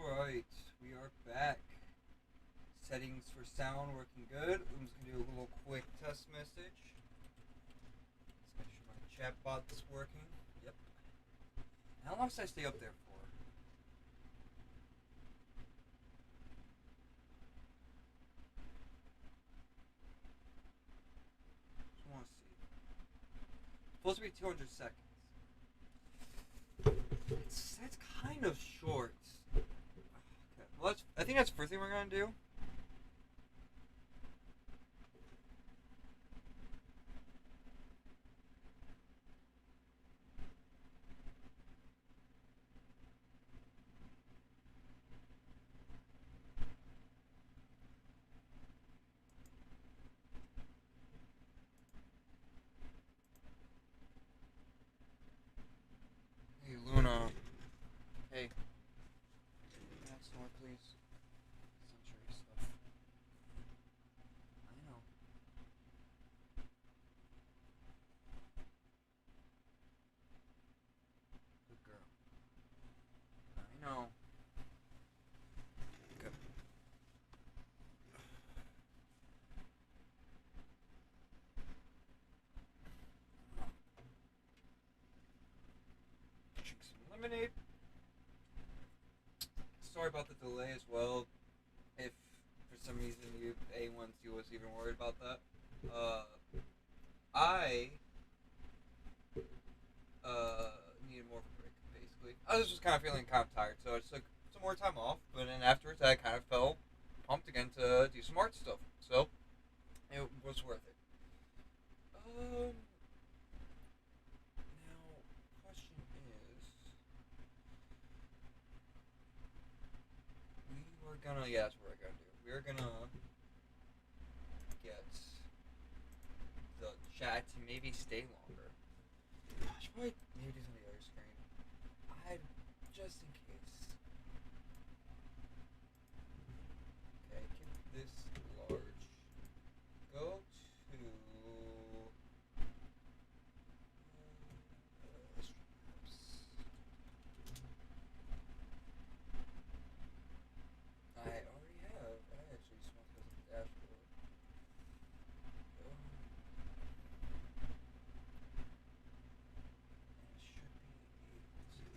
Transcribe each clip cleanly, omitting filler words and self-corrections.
Alright, we are back. Settings for sound working good. I'm just gonna do a little quick test message. Let's make sure my chat bot's working. Yep. How long should I stay up there for? Just wanna see. It's supposed to be 200 seconds. That's kind of short. Okay. Well, I think that's the first thing we're gonna do. Hey, Luna. Hey. That's more, please. Century stuff. I know. Good girl. I know. Good. Drink some lemonade. Sorry about the delay as well. If for some reason A1C was even worried about that. I needed more of a break, basically. I was just kind of feeling kind of tired, so I just took some more time off. But then afterwards, I kind of felt pumped again to do some art stuff. So it was worth it. Now, question is, that's what we're gonna do. We're gonna get the chat to maybe stay longer. I should probably maybe do something on the other screen. Just in case. Okay, keep this large. Go to Streamart. I already have. I actually smelled this at the dashboard. And it should be able to.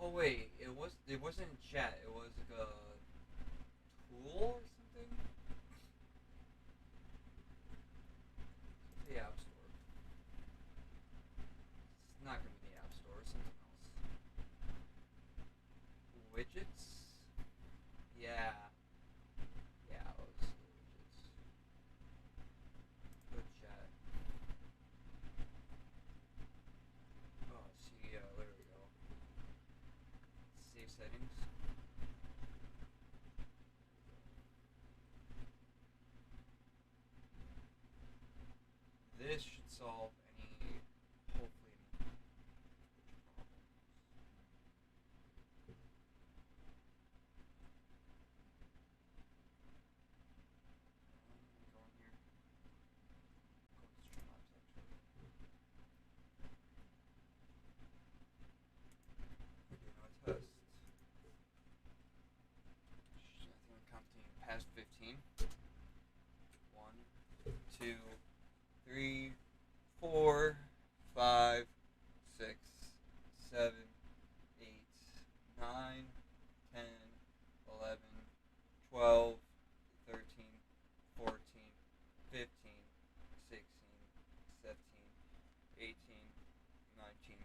Oh wait, it wasn't chat. It was like a tool or something. The App Store. It's not gonna be the App Store. It's something else. Widgets. Yeah. Yeah, it was widgets. Good chat. Oh, see, there we go. Save settings. This should solve hopefully any problems. Go in here. Go to Streamart actually. We're doing a test. I think I'm counting past 15. 1, 2, 3, 4, 5, 6, 7, 8, 9, 10, 11, 12, 13, 14, 15, 16, 17, 18, 19,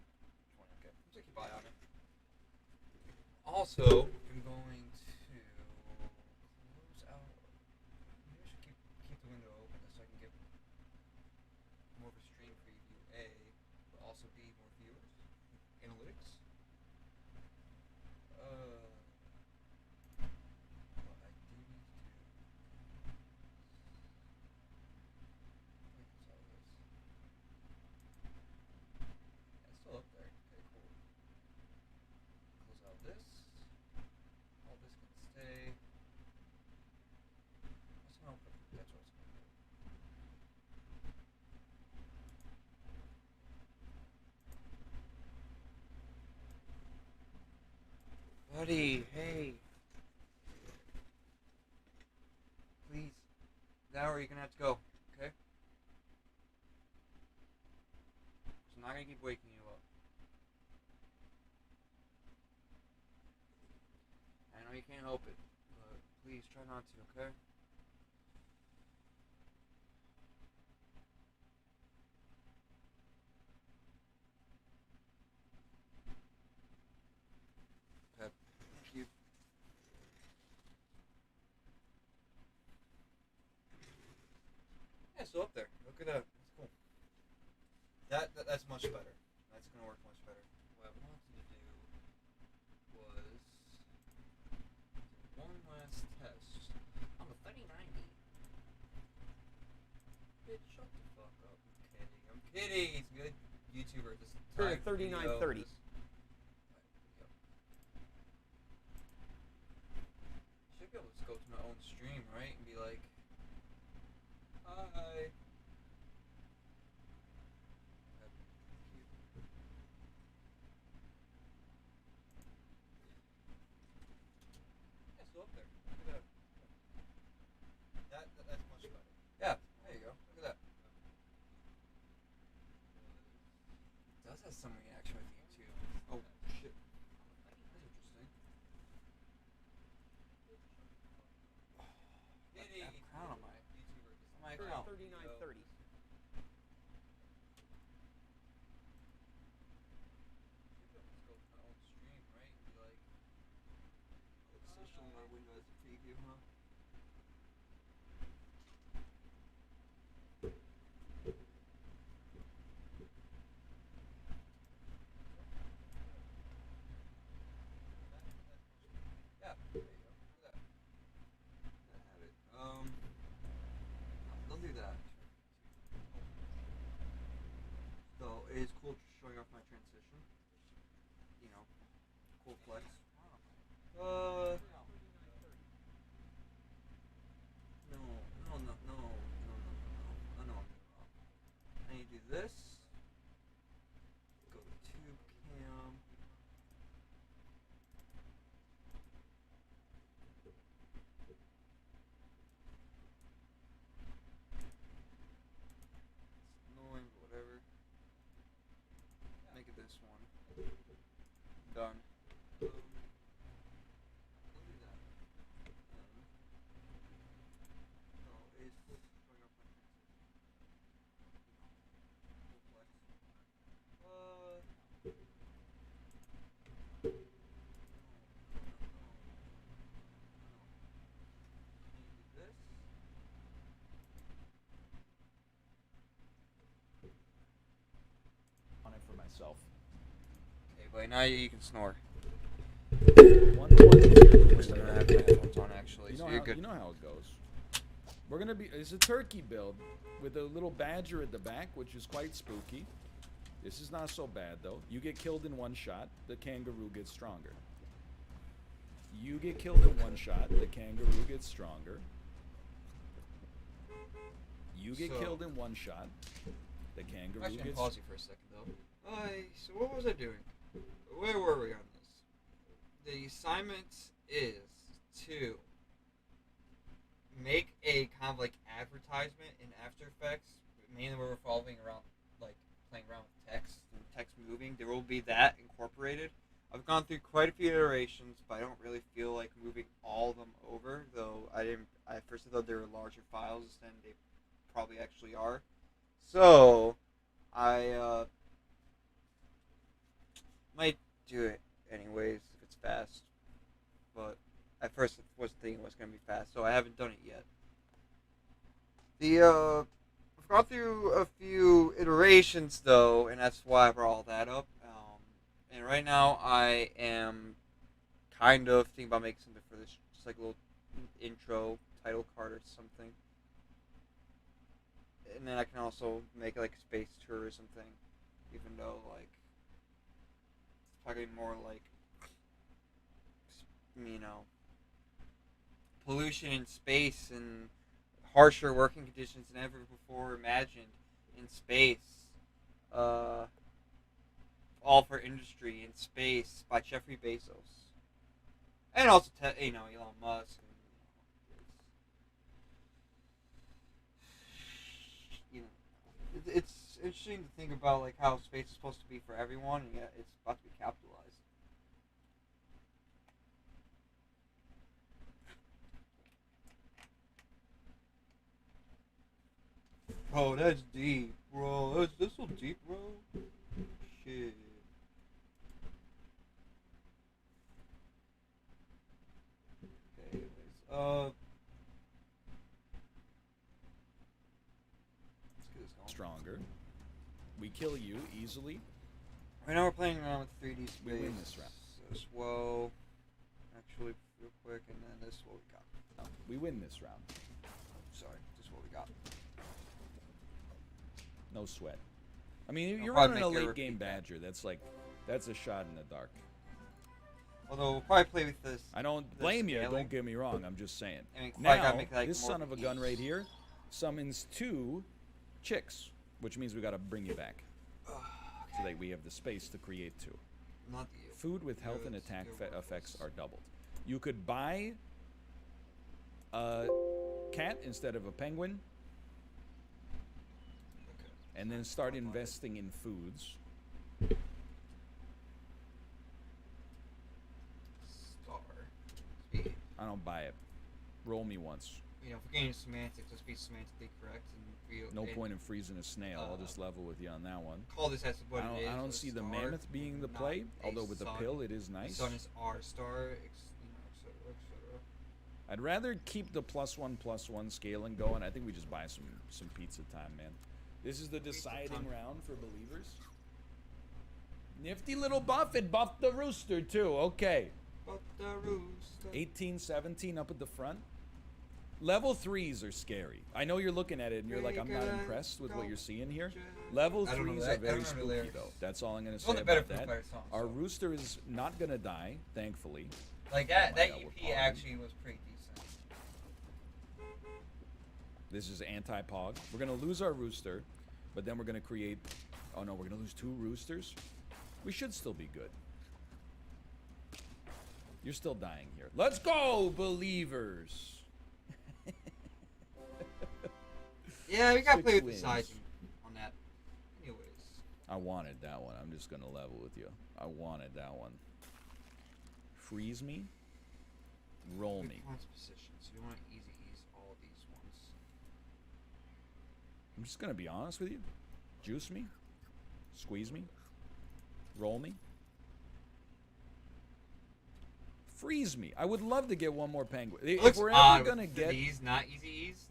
20. Okay, I'm just keep an eye on it. Also, I'm going to close out. Maybe I should keep the window open so I can get more of a stream preview, but also B, more viewers, analytics. What I do need to do. Close out this. Yeah, it's still up there. Okay, cool. Close out this. buddy, hey. Please. Now you're gonna have to go, okay? I'm not gonna keep waking you up. I know you can't help it, but please try not to, okay? Okay. Thank you. Yeah, so up there. Look at that. That's cool. That's much better. That's gonna work much better. What I wanted to do was one last test on the 3090. Bitch, shut the fuck up. I'm kidding. He's a good YouTuber at this time. 3930. Should be able to go to my own stream, right? And be like, hi. Yeah, so up there. Look at that. That's much better. Yeah, there you go. Look at that. It does have some reaction with YouTube. Oh shit. That's interesting. Kitty. I have a crown on my YouTuber. On my account. 3930. Let's go to my own stream, right? And be like, it's still showing my window as a preview, huh? Yeah, there you go. Look at that. I have it. Don't do that. So it is cool showing off my transition. You know, cool flex. No. I need to do this. Go to tube cam. It's annoying, but whatever. Make it this one. Done. Don't do that. So it's showing off my transition. Full flex. I need to do this. On it for myself. Okay, but now you can snore. 120. First time I have my headphones on, actually, so you're good. You know how it goes. We're gonna be. It's a turkey build with a little badger at the back, which is quite spooky. This is not so bad though. You get killed in one shot, the kangaroo gets stronger. You get killed in one shot, the kangaroo gets stronger. You get killed in one shot, the kangaroo Actually, I'm gets. pause you for a second, though. So what was I doing? Where were we on this? The assignment is to make a kind of like advertisement in After Effects. Mainly we're revolving around like playing around with text and text moving. There will be that incorporated. I've gone through quite a few iterations, but I don't really feel like moving all of them over. Though I first thought they were larger files than they probably actually are. So I might do it anyways if it's fast. But at first I was thinking it was gonna be fast, so I haven't done it yet. I've gone through a few iterations though, and that's why I brought all that up. And right now I am kind of thinking about making something for this, just like a little intro title card or something. And then I can also make like a space tourism thing, even though like it's probably more like, you know, pollution in space and harsher working conditions than ever before imagined in space. All for Industry in Space by Jeffrey Bezos. And also, Elon Musk. And, it's interesting to think about like how space is supposed to be for everyone, and yet it's about to be capitalized. Bro, that's deep, bro. That's so deep, bro. Shit. Okay, anyways, let's get this going. Stronger. We kill you easily. Right now we're playing around with 3D space. We win this round. This whoa. Actually, real quick, and then this is what we got. No, we win this round. Sorry, this is what we got. No sweat. I mean, I'll you're probably running a make you late game repeat that. Badger. That's a shot in the dark. Although we'll probably play with this. I don't this blame you. scaling. Don't get me wrong. I'm just saying. I mean, I gotta Now, make, like, this more son of a gun ease. right here summons 2 chicks, which means we got to bring you back so that we have the space to create 2. Not you. Food with health and attack effects are doubled. You could buy a cat instead of a penguin, Okay. and then start investing in foods. Star. Speed. I don't buy it. Roll me once. You know, if we're getting semantics, let's be semantically correct and real. No and point in freezing a snail. I'll just level with you on that one. Call this as what it is. I don't a see the star, mammoth being the not play, a although with the sun. pill it is The nice. sun is R star, etc., etc. I'd rather keep the +1/+1 scaling going. I think we just buy some pizza time, man. This is the deciding time. round for believers. Nifty little buff. It buffed the rooster too. Okay. But the rooster. 18, 17 up at the front. Level 3s are scary. I know you're looking at it and you're like, I'm not impressed with what you're seeing here. Level I don't know 3s that- are I very don't know the spooky lyrics. though. That's all I'm going to One say of the better about Foo that. Fighters songs, Our so. rooster is not going to die, thankfully. Like that. Oh my That God, we're EP pausing. actually was pretty decent. This is anti-pog. We're going to lose our rooster, but then we're going to create... Oh no, we're going to lose 2 roosters? We should still be good. You're still dying here. Let's go, believers! Yeah, we gotta 6 play with wins. the sizing on that. Anyways. I wanted that one. I'm just going to level with you. I wanted that one. Freeze me. Roll me. Points position, so you want to easy ease all of these ones. I'm just going to be honest with you. Juice me. Squeeze me. Roll me. Freeze me. I would love to get one more penguin. It If looks we're odd ever going to with get these, not easy ease.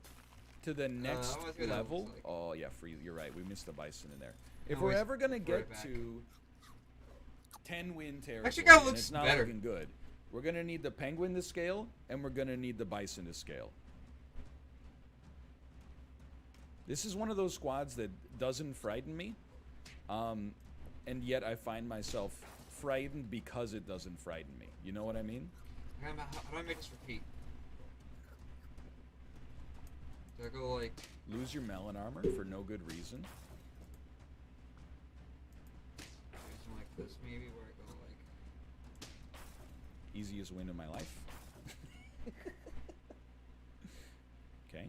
to the next I wanna see what that level... looks like. Oh, yeah, freeze. You're right. We missed the bison in there. If No, we're it's ever going to right get back. to 10-win territory, Actually, kinda and looks it's not better. looking good, we're going to need the penguin to scale, and we're going to need the bison to scale. This is one of those squads that doesn't frighten me, and yet I find myself frightened because it doesn't frighten me. You know what I mean? How do I make this repeat? Do I go like... Lose your melon armor for no good reason. Something like this maybe, where I go like... Easiest win of my life. Okay.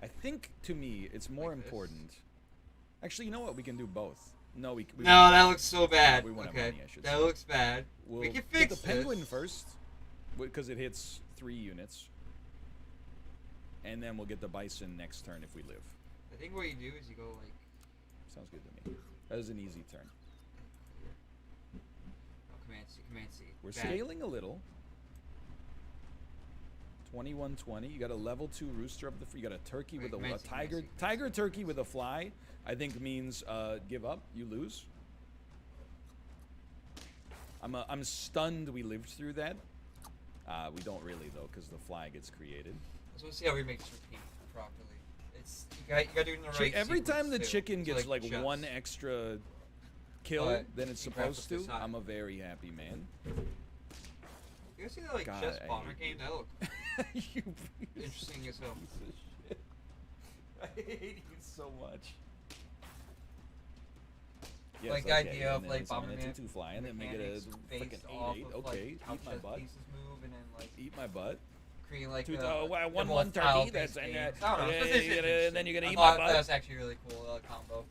I think, to me, it's more Like this? important... Actually, you know what? We can do both. No, we No, that looks so bad. We won't have Okay, money, I should that say. looks bad. We'll We can get fix the penguin this. first, because it hits 3 units. And then we'll get the bison next turn if we live. I think what you do is you go like... Sounds good to me. That was an easy turn. Oh, Command C, Command C. We're Bad. scaling a little. 2120. You got a level 2 rooster up the. You got a turkey with a Command C, tiger. Command C. Tiger turkey with a fly. I think means give up. You lose. I'm stunned we lived through that. We don't really though, because the fly gets created. I just want to see how we make this repeat properly. It's you got to do it in the right Every time the sequence, too. chicken So, gets like chess. one extra kill But than it's you grab supposed up to, the side. I'm a very happy man. You guys see that like God, chess I bomber hate game? That look You interesting as hell. piece of shit. I hate you so much. Yes, like the okay, idea of and like then summon Bomberman a 2/2 fly, and then make it a based freaking off 8/8. of, Okay, like, how eat my chess butt. pieces move, and then like Eat my butt. creating like Two, a 1/1 turkey. That's and, I don't know. It's and interesting. then you're gonna I eat my thought butt. that's actually a really cool combo.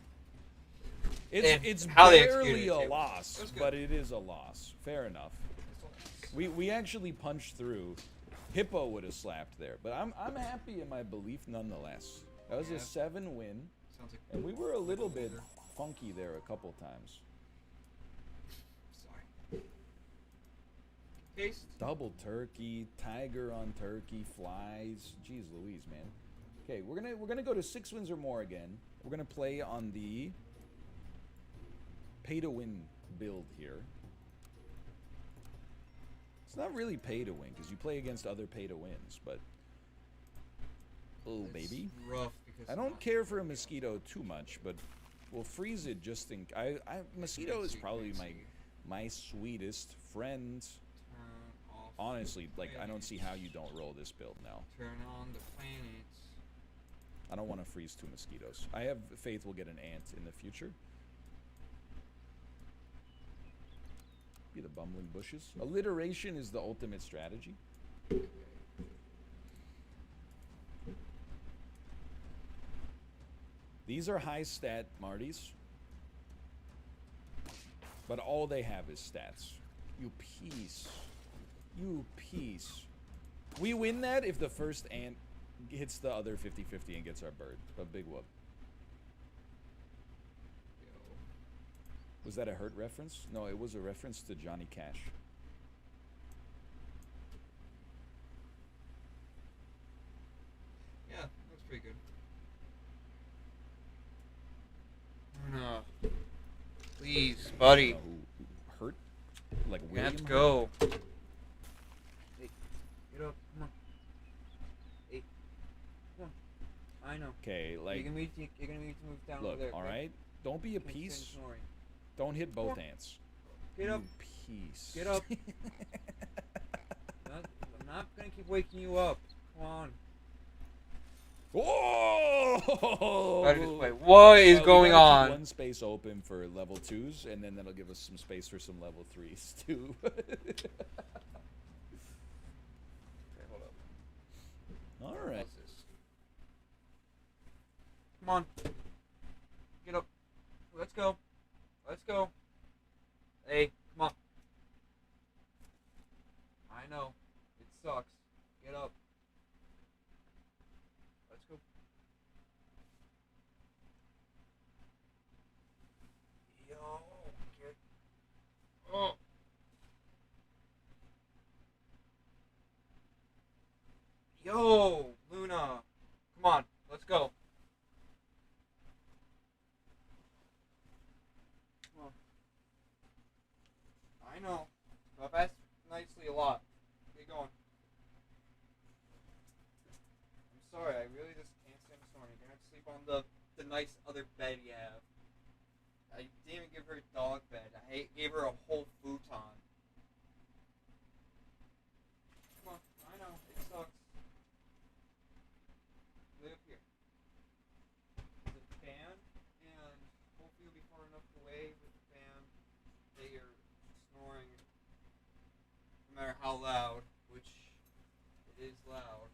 It's how they barely executed a it, too. loss, It was good. but it is a loss. Fair enough. We actually punched through. Hippo would have slapped there, but I'm happy in my belief nonetheless. That was a 7 win, Sounds like and we were a little bit funky there a couple times. sorry. Taste. Double turkey, tiger on turkey, flies. Jeez Louise, man. Okay, we're gonna go to 6 wins or more again. We're gonna play on the pay to win build here. It's not really pay to win because you play against other pay to wins, but oh baby, Rough because I don't care for a mosquito too much, but we'll freeze it just in. Mosquito is probably my sweetest friend. Turn off. Honestly, like I don't see how you don't roll this build now. Turn on the planets. I don't want to freeze 2 mosquitoes. I have faith we'll get an ant in the future. Be the bumbling bushes. Alliteration is the ultimate strategy. These are high stat Martys, but all they have is stats. You piece. You piece. We win that if the first ant hits the other 50-50 and gets our bird. A big whoop. Was that a Hurt reference? No, it was a reference to Johnny Cash. Yeah, looks pretty good. No. Please, buddy. Hurt? Like You William have to Hurt? go. Hey, get up. Come on. Hey. Come on. I know. Okay, like, You're gonna need to move down over look, there. alright? Don't be a Can't stand piece. snoring. Don't hit both ants. Get up. You piece. Get up. I'm not gonna keep waking you up. Come on. Whoa! Better just wait. What is We going gotta keep on? one space open for level 2s, and then that'll give us some space for some level 3s, too. Okay, hold up. Alright. What's this? Come on. Get up. Let's go. Let's go. Hey, come on. I know. It sucks. Get up. Let's go. Yo, get. Oh. Yo, Luna. Come on. Let's go. Come on. I know. But that's nicely a lot. Get going. I'm sorry, I really just can't stand snoring. You're gonna have to sleep on the nice other bed you have. I didn't even give her a dog bed. I gave her a whole futon. Come on, I know, it sucks. Live here. The fan, and hopefully you'll be far enough away with the fan that you're snoring no matter how loud, which it is loud.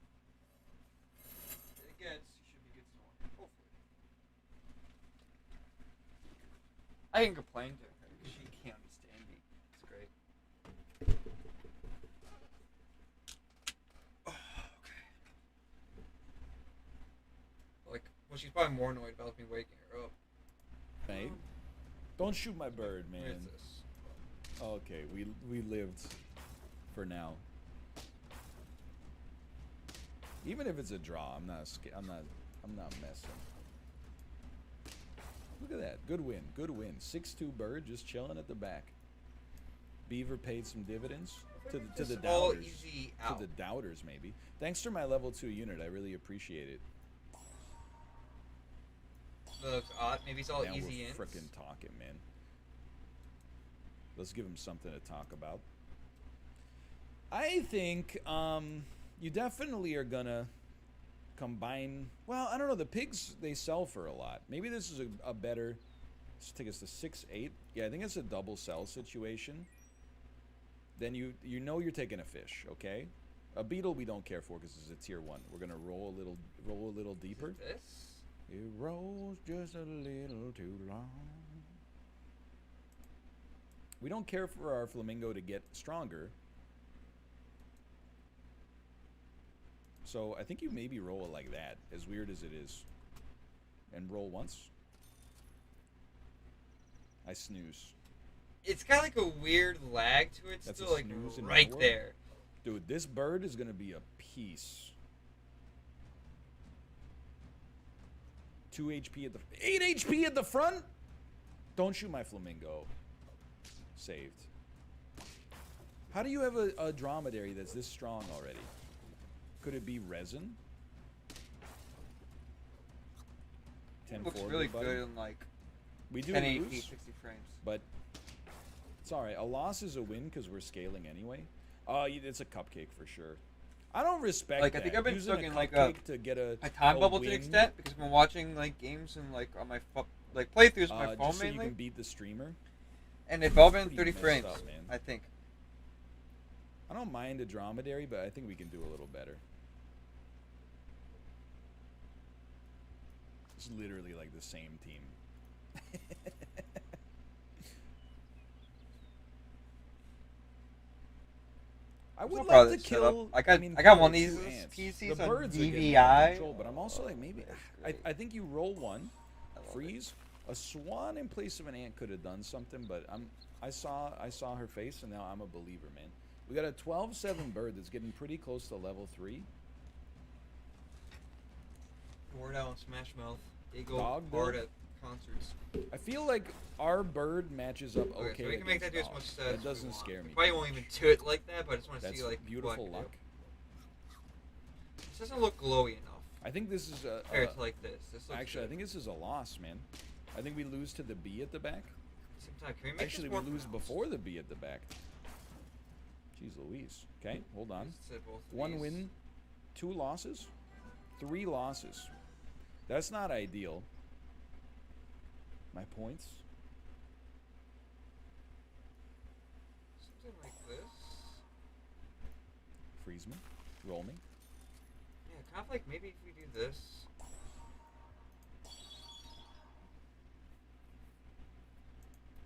It gets, you should be good snoring, hopefully. I can complain to her because she can't understand me. It's great. Oh, okay. Like, well, she's probably more annoyed about me waking her up. Mate, don't shoot my bird, man. What is this? Okay, we lived for now. Even if it's a draw, I'm not messing. Look at that. Good win. Good win. 6-2 bird just chilling at the back. Beaver paid some dividends to the all doubters. easy To out. the doubters, maybe. Thanks for my level 2 unit. I really appreciate it. Looks odd. Maybe it's all Now easy we're ins. frickin' talking, man. Let's give him something to talk about. I think you definitely are gonna combine. Well, I don't know. The pigs, they sell for a lot. Maybe this is a better Let's take us to 6-8. Yeah, I think it's a double sell situation. Then you know you're taking a fish, okay? A beetle we don't care for because it's a tier 1. We're gonna roll a little deeper. This? It rolls just a little too long. We don't care for our flamingo to get stronger. So I think you maybe roll it like that, as weird as it is. And roll once. I snooze. It's got like a weird lag to it. That's Still a like snooze and right roll? there. Dude, this bird is gonna be a piece. 2 HP at the 8 HP at the front. Don't shoot my flamingo. Saved. How do you have a dromedary that's this strong already? Could it be resin? It looks 10-4, really buddy. good in like We do 1080p, lose, 60 frames. but it's alright. A loss is a win because we're scaling anyway. It's a cupcake for sure. I don't respect Like that. I think I've been Using stuck in a like cupcake to get a time bubble to win, an extent because I've been watching like games and like on my like playthroughs on my phone just so mainly, you can beat the streamer. and they've all been Pretty 30 messed frames. up, man. I think. I don't mind a dromedary, but I think we can do a little better. It's literally like the same team. I would proud like of to this setup. kill. I got mean, one kill of these two ants. PCs The on birds are getting DVI. out of control, but I'm also like maybe that's I great. think you roll one, I love freeze. A swan in place of an ant could have done something, but I saw her face, and now I'm a believer, man. We got a 12-7 bird that's getting pretty close to level 3. Word out on Smash Mouth. They go Dog hard build? at concerts. I feel like our bird matches up okay. Okay, so we can make that do as against much dogs. as That doesn't we want. scare We me. probably too won't much. even do it like that, but I just want to That's see like beautiful what I can luck. do. This doesn't look glowy enough I think this is compared to like this. This looks actually, I good. think this is a loss, man. I think we lose to the bee at the back. Same time, can we make Actually, this we more lose pronounced? before the bee at the back. Jeez Louise. Okay, hold on. Let's say both of 1 these. win, 2 losses, 3 losses. That's not ideal. My points. Something like this. Freeze me. Roll me. Yeah, kind of like maybe if we do this.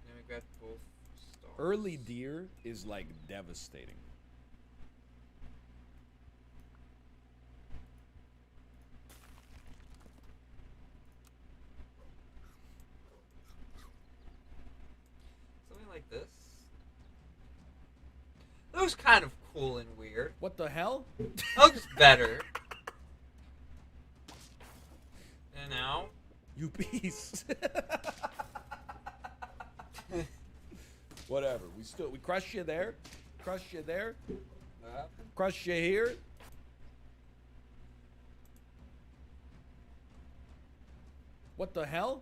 Then we grab both stars. Early deer is like devastating. Something like this. That looks kind of cool and weird. What the hell? That looks better. And now? You piece. Whatever. We crushed you there. Crushed you there. Crushed you here. What the hell?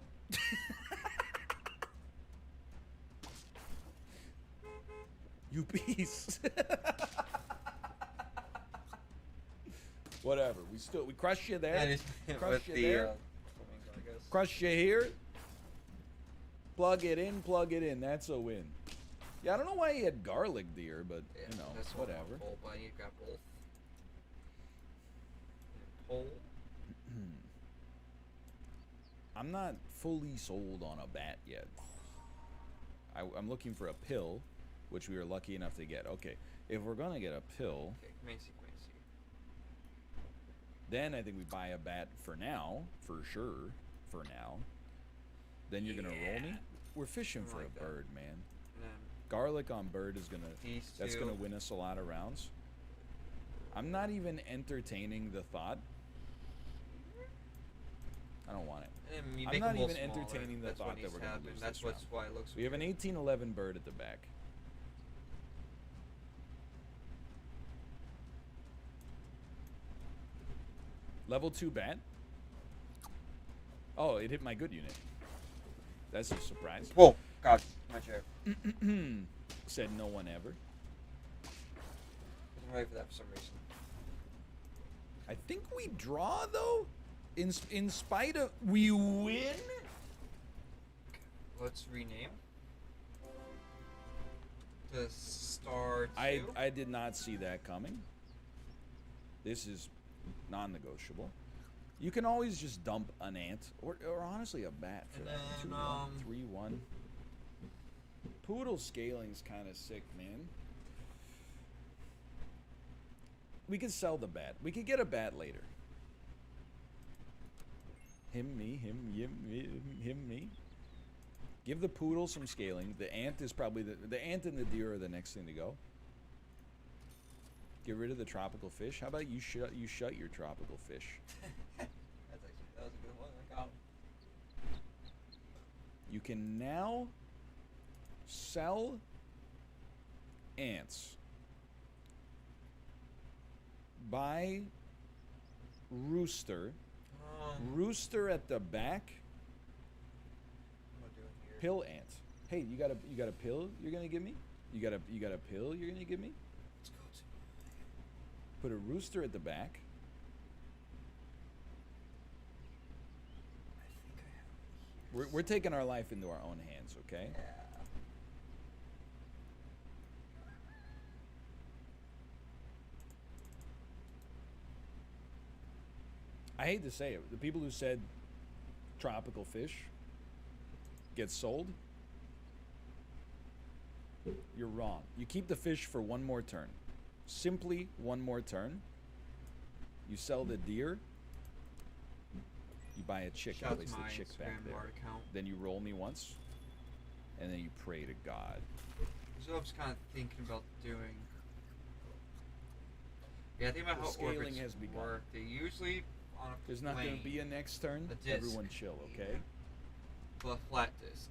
You piece. Whatever. We crushed you there. That is Crushed with you the there. flamingo, I guess. Crush you here. Plug it in, plug it in. That's a win. Yeah, I don't know why he had garlic deer, but Yeah, you know, that's what whatever. I'll pull, but I need to grab both. Pull. I'm not fully sold on a bat yet. I'm looking for a pill, which we were lucky enough to get. Okay, if we're gonna get a pill, Okay, Quincy. then I think we buy a bat for now, for sure. For now. Then you're gonna roll me. We're fishing for like a that. bird, man. And then Garlic on bird is gonna. these That's two. gonna win us a lot of rounds. I'm not even entertaining the thought. I don't want it. And then you I'm make not them a little even smaller. entertaining the That's what thought that needs we're to gonna happen. lose That's this what's round. why it looks. We have an 18-11 bird at the back. Level 2 bat. Oh, it hit my good unit. That's a surprise. Whoa! God, my chair. Said no one ever. I'm ready for that for some reason. I think we draw though. In spite of we win. let's rename to Star 2. I did not see that coming. This is non-negotiable. You can always just dump an ant, or honestly a bat for And that. then, 2-1, 3-1. Poodle scaling's kind of sick, man. We could sell the bat. We could get a bat later. Him, me, me. Give the poodle some scaling. The ant is probably the ant and the deer are the next thing to go. Get rid of the tropical fish. How about you shut your tropical fish? That was a good one. I got You can now sell ants. Buy rooster. Rooster at the back. What am I doing here? Pill ant. Hey, you got a pill you're gonna give me? You got a pill you're gonna give me? Let's go to. Put a rooster at the back. I think I have it here. We're taking our life into our own hands, okay? Yeah. I hate to say it, the people who said tropical fish get sold, you're wrong. You keep the fish for one more turn. Simply one more turn. You sell the deer. You buy a chick Shout and out to place my the chick back there. Streamart account. Then you roll me once, and then you pray to God. So I was kind of thinking about doing. Yeah, I think about The how scaling orbits has begun. work. They usually on a There's not going plane, to be a next turn. a disc. Everyone chill, okay? but flat disc.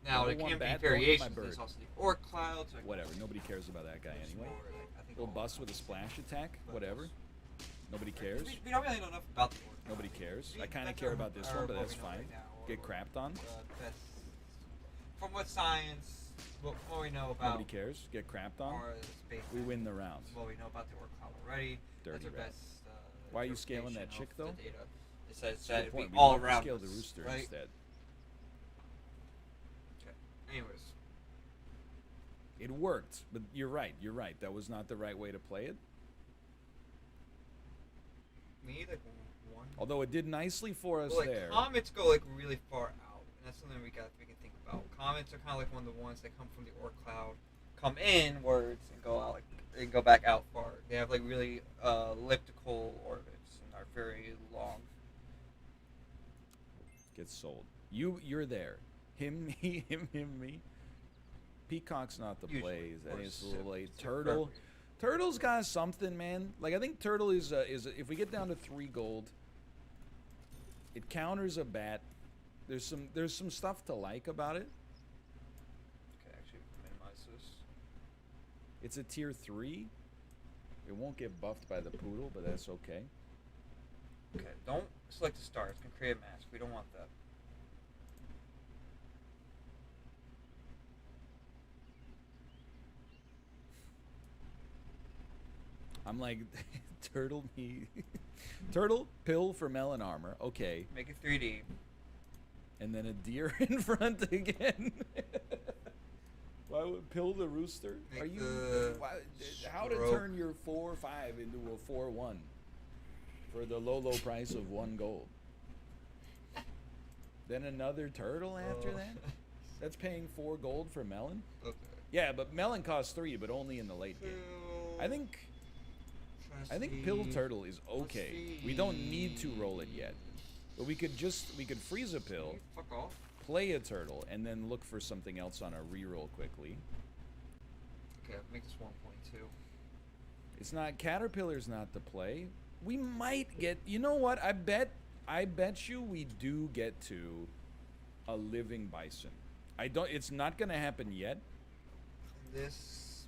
Now Well, there I want can be that, don't hit my variations. bird. There's also the orc clouds. Like Whatever. Nobody cares about that guy there's anyway. more, like, I think Little all bust with a splash attack. but Whatever. Nobody those- cares. We don't really know enough about the orc. Nobody cares. I kind of That's care our- about this our- one, but what that's we know fine. right now, Get or- crapped on. That's from what science, what we know about. Nobody cares. Get crapped on. Our space. We win the round. What we know about the orc cloud already. Dirty That's our rat. best. Why are you scaling that interpretation chick, of though? the data. It says That's that the it'd point. be We all want to around scale us, the rooster right? instead. Anyways, It worked, but you're right. You're right. That was not the right way to play it. we need like one. Although it did nicely for us Well, like there. comets go like really far out, and that's something we can think about. Comets are kind of like one of the ones that come from the orc cloud, come inwards and go out, like, and go back out far. They have like really elliptical orbits and are very long. Gets sold. You're there. Him, me, him, me. Peacock's not the Usually, play. or I think it's a little late. super Turtle. appropriate. Turtle's got something, man. Like I think Turtle is if we get down to 3 gold, it counters a bat. There's some stuff to like about it. Okay, actually minimize this. It's a tier 3. It won't get buffed by the poodle, but that's okay. Okay, don't select a star. It's gonna create a mask. We don't want that. I'm like, turtle me, turtle pill for melon armor. Okay, Make it 3D. and then a deer in front again. Why would pill the rooster? Make Are you? the Why, how to stroke. turn your 4/5 into a 4/1 for the low price of 1 gold? Then another turtle after Oh. that. That's paying 4 gold for melon. Okay. Yeah, but melon costs 3, but only in the late game. I think pill turtle is okay. We don't need to roll it yet, but we could freeze a pill, Fuck off. play a turtle, and then look for something else on a reroll quickly. Okay, make this 1.2. It's not Caterpillar's not the play. We might get. You know what? I bet you we do get to a living bison. I don't. It's not gonna happen yet. This.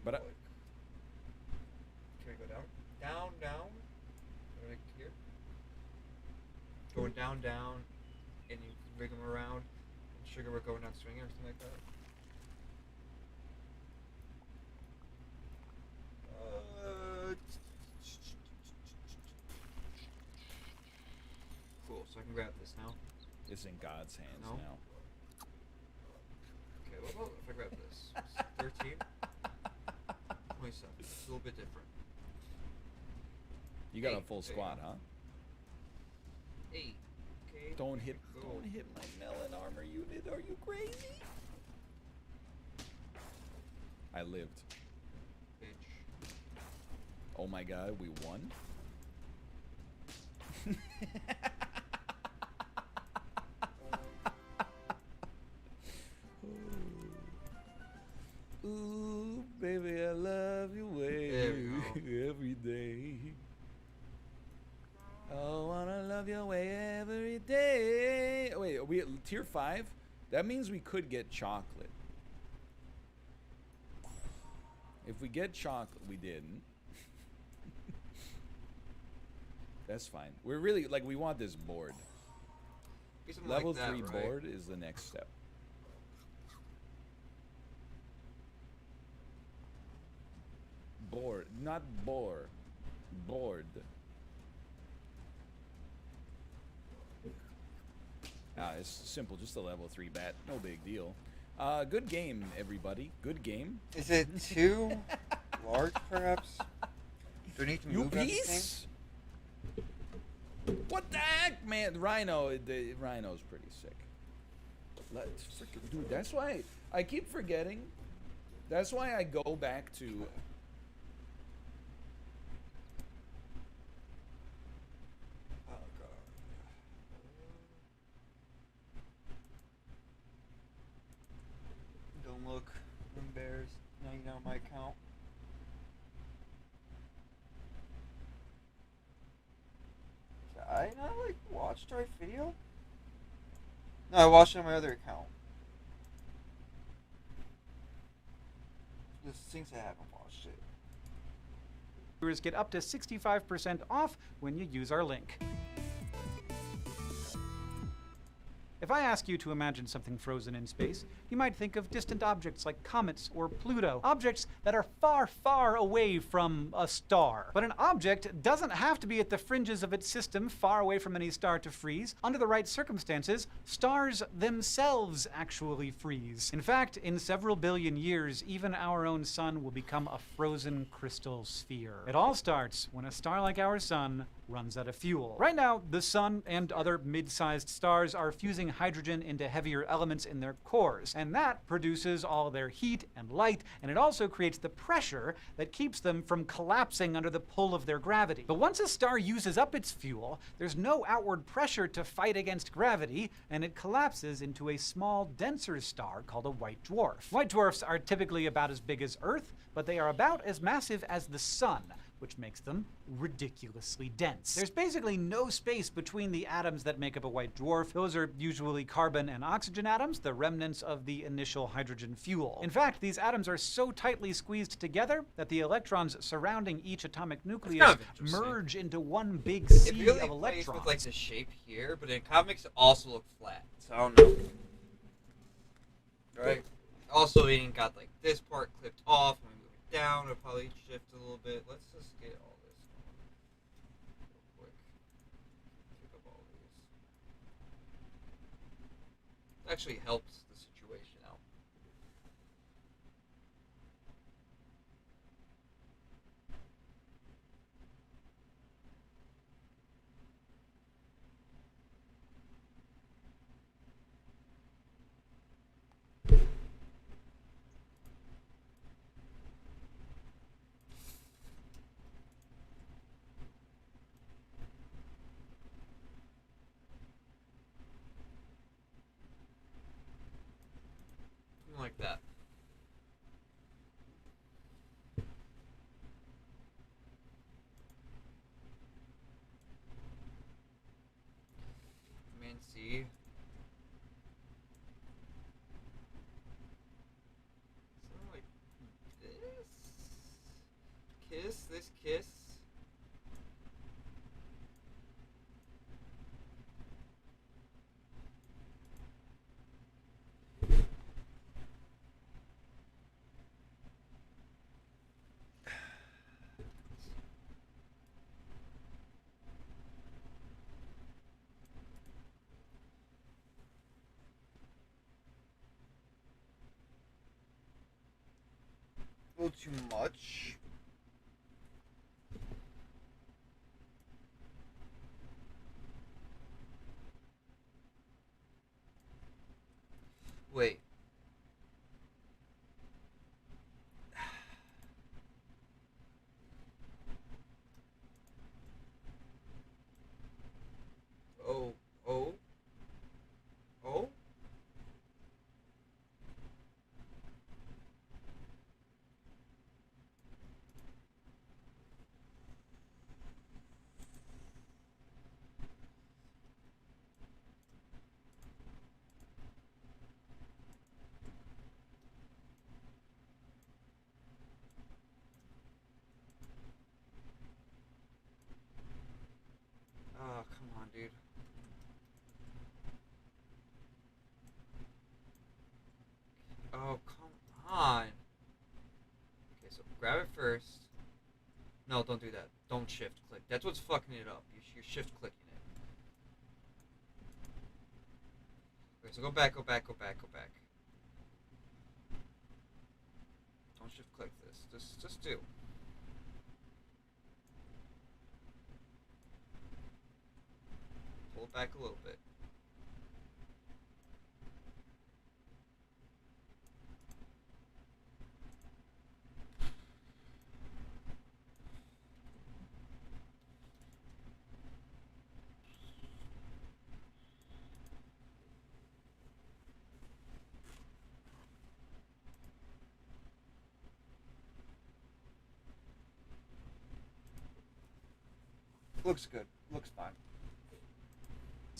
But Can we go down? Down, down. Go right here. Going down, down, and you rig them around. And sugar we're going down swinging or something like that. Cool. So I can grab this now. is in God's hands No. now. Okay, what about if I grab this? 13? 27. It's a little bit different. You got a 8, full there you squad, go. huh? 8. Okay. Don't hit Cool. don't hit my melon armor unit. Are you crazy? I lived. Bitch. Oh my god, we won? Ooh, baby, I love you There we way every day. Oh, wanna love your way every day. Wait, are we at tier 5? That means we could get chocolate. If we get chocolate, we didn't. That's fine. We're really, like, we want this board. Be something Level like that, 3 right? board is the next step. Board, not bore. Board. It's simple, just a level 3 bat. No big deal. Good game, everybody. Good game. Is it too large, perhaps? Do I need to You move everything? piece? What the heck, man? The Rhino's pretty sick. Let's freaking, dude. That's why I keep forgetting. That's why I go back to. Oh god. Don't look embarrassed. Now you know my account. Did I not like watch the right video? No, I watched it on my other account. This thinks I haven't watched it. Viewers get up to 65% off when you use our link. If I ask you to imagine something frozen in space, you might think of distant objects like comets or Pluto, objects that are far, far away from a star. But an object doesn't have to be at the fringes of its system, far away from any star to freeze. Under the right circumstances, stars themselves actually freeze. In fact, in several billion years, even our own sun will become a frozen crystal sphere. It all starts when a star like our sun runs out of fuel. Right now, the sun and other mid-sized stars are fusing hydrogen into heavier elements in their cores, and that produces all their heat and light, and it also creates the pressure that keeps them from collapsing under the pull of their gravity. But once a star uses up its fuel, there's no outward pressure to fight against gravity, and it collapses into a small, denser star called a white dwarf. White dwarfs are typically about as big as Earth, but they are about as massive as the sun, which makes them ridiculously dense. There's basically no space between the atoms that make up a white dwarf. Those are usually carbon and oxygen atoms, the remnants of the initial hydrogen fuel. In fact, these atoms are so tightly squeezed together that the electrons surrounding each atomic nucleus merge into one big sea It really of plays electrons. with like the shape here, but in comics it also look flat. So I don't know. Right. Also, it ain't got like this part clipped off. When we move it down, it'll probably shift a little bit. Let's just get all this going real quick. Pick up all these. Actually helps the situation out. Something like that. Command C. Something like this. This kiss. little too much. Wait. Oh, oh, oh. Oh, come on, dude. Oh, come on. Okay, so grab it first. No, don't do that. Don't shift click. That's what's fucking it up. You're shift clicking it. Okay, so go back. Don't shift click this. Just do. Pull it back a little bit. Looks good. Looks fine.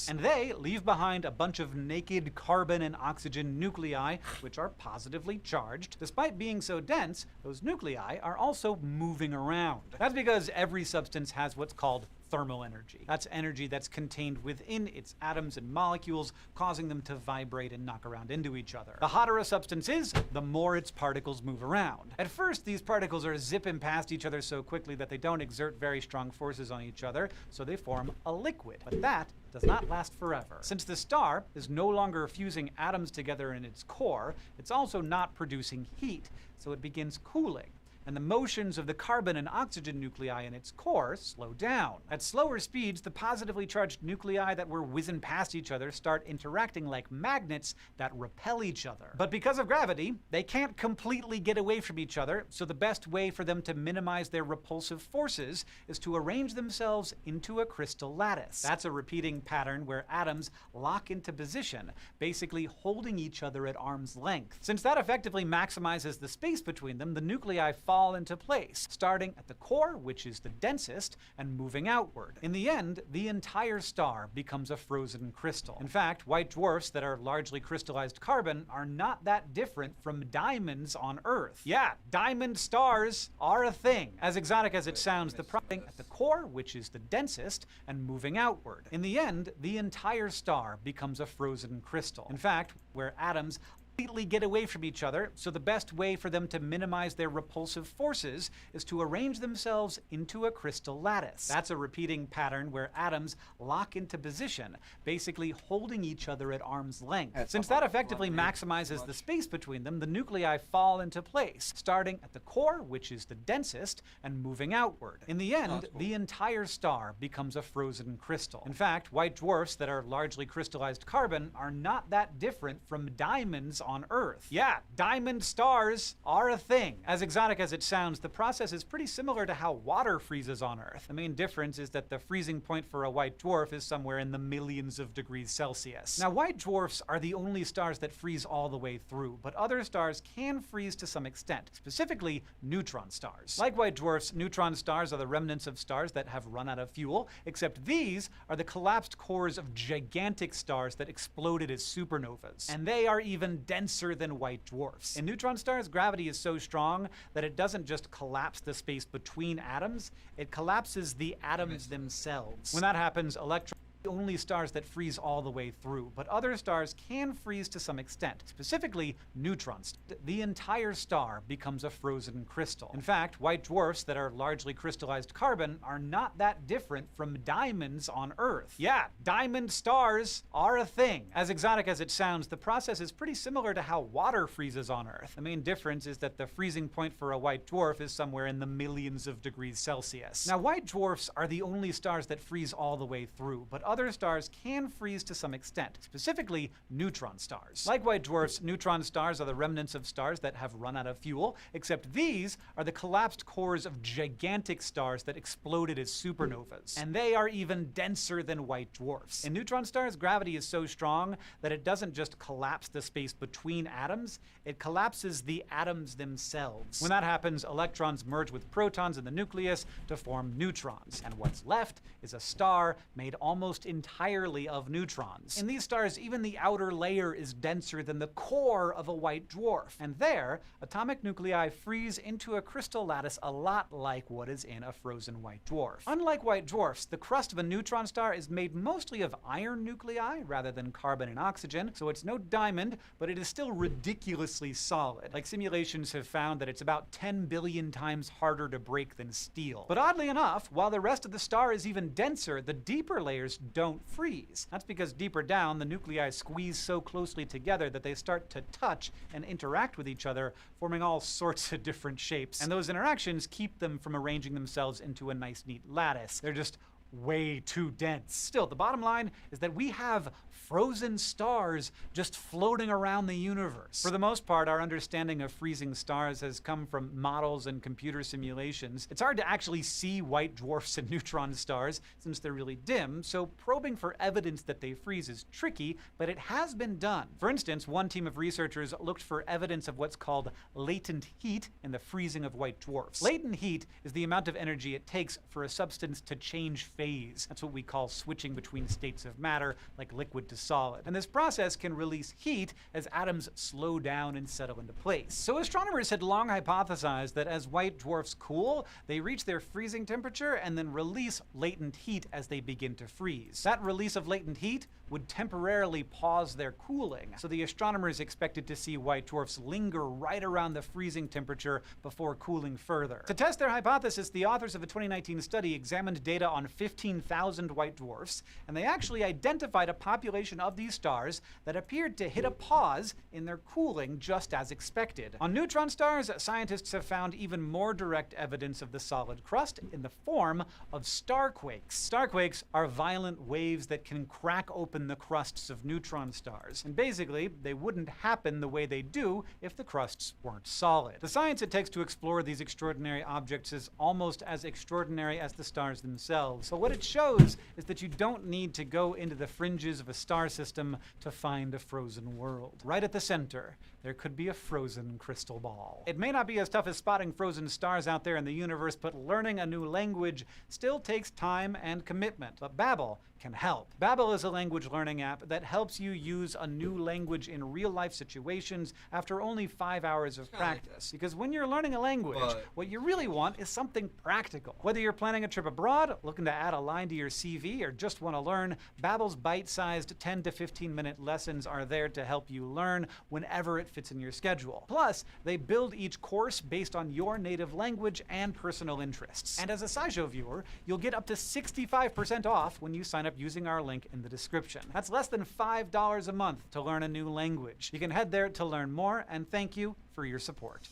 And they leave behind a bunch of naked carbon and oxygen nuclei, which are positively charged. Despite being so dense, those nuclei are also moving around. That's because every substance has what's called thermal energy. That's energy that's contained within its atoms and molecules, causing them to vibrate and knock around into each other. The hotter a substance is, the more its particles move around. At first, these particles are zipping past each other so quickly that they don't exert very strong forces on each other, so they form a liquid. But that does not last forever. Since the star is no longer fusing atoms together in its core, it's also not producing heat, so it begins cooling. And the motions of the carbon and oxygen nuclei in its core slow down. At slower speeds, the positively charged nuclei that were whizzing past each other start interacting like magnets that repel each other. But because of gravity, they can't completely get away from each other, so the best way for them to minimize their repulsive forces is to arrange themselves into a crystal lattice. That's a repeating pattern where atoms lock into position, basically holding each other at arm's length. Since that effectively maximizes the space between them, the nuclei fall into place, starting at the core, which is the densest, and moving outward. In the end, the entire star becomes a frozen crystal. In fact, white dwarfs that are largely crystallized carbon are not that different from diamonds on Earth. Yeah, diamond stars are a thing. As exotic as it sounds, the problem at the core, which is the densest, and moving outward. In the end, the entire star becomes a frozen crystal. In fact, where atoms completely get away from each other, so the best way for them to minimize their repulsive forces is to arrange themselves into a crystal lattice. That's a repeating pattern where atoms lock into position, basically holding each other at arm's length. Since that effectively maximizes the space between them, the nuclei fall into place, starting at the core, which is the densest, and moving outward. In the end, the entire star becomes a frozen crystal. In fact, white dwarfs that are largely crystallized carbon are not that different from diamonds on Earth. Yeah, diamond stars are a thing. As exotic as it sounds, the process is pretty similar to how water freezes on Earth. The main difference is that the freezing point for a white dwarf is somewhere in the millions of degrees Celsius. Now, white dwarfs are the only stars that freeze all the way through, but other stars can freeze to some extent, specifically neutron stars. Like white dwarfs, neutron stars are the remnants of stars that have run out of fuel, except these are the collapsed cores of gigantic stars that exploded as supernovas. And they are even denser than white dwarfs. In neutron stars, gravity is so strong that it doesn't just collapse the space between atoms, it collapses the atoms themselves. When that happens, electrons the only stars that freeze all the way through, but other stars can freeze to some extent. Specifically, neutrons. The entire star becomes a frozen crystal. In fact, white dwarfs that are largely crystallized carbon are not that different from diamonds on Earth. Yeah, diamond stars are a thing. As exotic as it sounds, the process is pretty similar to how water freezes on Earth. The main difference is that the freezing point for a white dwarf is somewhere in the millions of degrees Celsius. Now, white dwarfs are the only stars that freeze all the way through, but other stars can freeze to some extent, specifically neutron stars. Like white dwarfs, neutron stars are the remnants of stars that have run out of fuel, except these are the collapsed cores of gigantic stars that exploded as supernovas. And they are even denser than white dwarfs. In neutron stars, gravity is so strong that it doesn't just collapse the space between atoms, it collapses the atoms themselves. When that happens, electrons merge with protons in the nucleus to form neutrons, and what's left is a star made almost entirely of neutrons. In these stars, even the outer layer is denser than the core of a white dwarf, and there, atomic nuclei freeze into a crystal lattice a lot like what is in a frozen white dwarf. Unlike white dwarfs, the crust of a neutron star is made mostly of iron nuclei rather than carbon and oxygen, so it's no diamond, but it is still ridiculously solid. Like, simulations have found that it's about 10 billion times harder to break than steel. But oddly enough, while the rest of the star is even denser, the deeper layers don't freeze. That's because deeper down, the nuclei squeeze so closely together that they start to touch and interact with each other, forming all sorts of different shapes. And those interactions keep them from arranging themselves into a nice, neat lattice. They're just way too dense. Still, the bottom line is that we have frozen stars just floating around the universe. For the most part, our understanding of freezing stars has come from models and computer simulations. It's hard to actually see white dwarfs and neutron stars since they're really dim, so probing for evidence that they freeze is tricky, but it has been done. For instance, one team of researchers looked for evidence of what's called latent heat in the freezing of white dwarfs. Latent heat is the amount of energy it takes for a substance to change phase. That's what we call switching between states of matter, like liquid to solid. And this process can release heat as atoms slow down and settle into place. So astronomers had long hypothesized that as white dwarfs cool, they reach their freezing temperature and then release latent heat as they begin to freeze. That release of latent heat would temporarily pause their cooling, so the astronomers expected to see white dwarfs linger right around the freezing temperature before cooling further. To test their hypothesis, the authors of a 2019 study examined data on 15,000 white dwarfs, and they actually identified a population of these stars that appeared to hit a pause in their cooling just as expected. On neutron stars, scientists have found even more direct evidence of the solid crust in the form of starquakes. Starquakes are violent waves that can crack open the crusts of neutron stars, and basically, they wouldn't happen the way they do if the crusts weren't solid. The science it takes to explore these extraordinary objects is almost as extraordinary as the stars themselves. But what it shows is that you don't need to go into the fringes of a star system to find a frozen world. Right at the center, there could be a frozen crystal ball. It may not be as tough as spotting frozen stars out there in the universe, but learning a new language still takes time and commitment. But Babbel can help. Babbel is a language learning app that helps you use a new language in real-life situations after only 5 hours of practice. Because when you're learning a language, what you really want is something practical. Whether you're planning a trip abroad, looking to add a line to your CV, or just want to learn, Babbel's bite-sized 10 to 15-minute lessons are there to help you learn whenever it fits in your schedule. Plus, they build each course based on your native language and personal interests. And as a SciShow viewer, you'll get up to 65% off when you sign up using our link in the description. That's less than $5 a month to learn a new language. You can head there to learn more, and thank you for your support.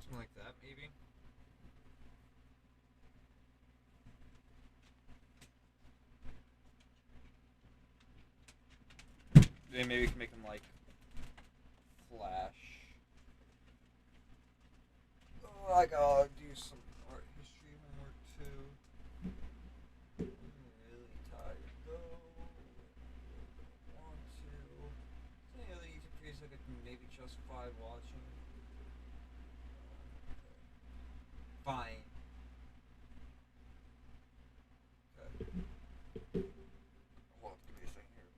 Something like that, maybe. Then maybe we can make them like Flash. Oh, I gotta do some art history homework too. maybe justify watching. Fine. Okay. Hold on, give me a second here.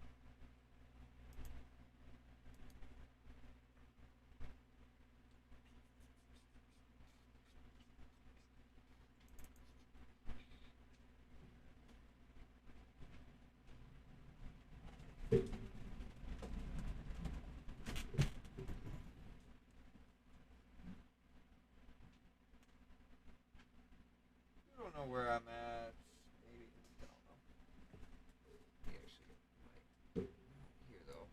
I don't know where I'm at. Maybe I don't know. Maybe actually right here though.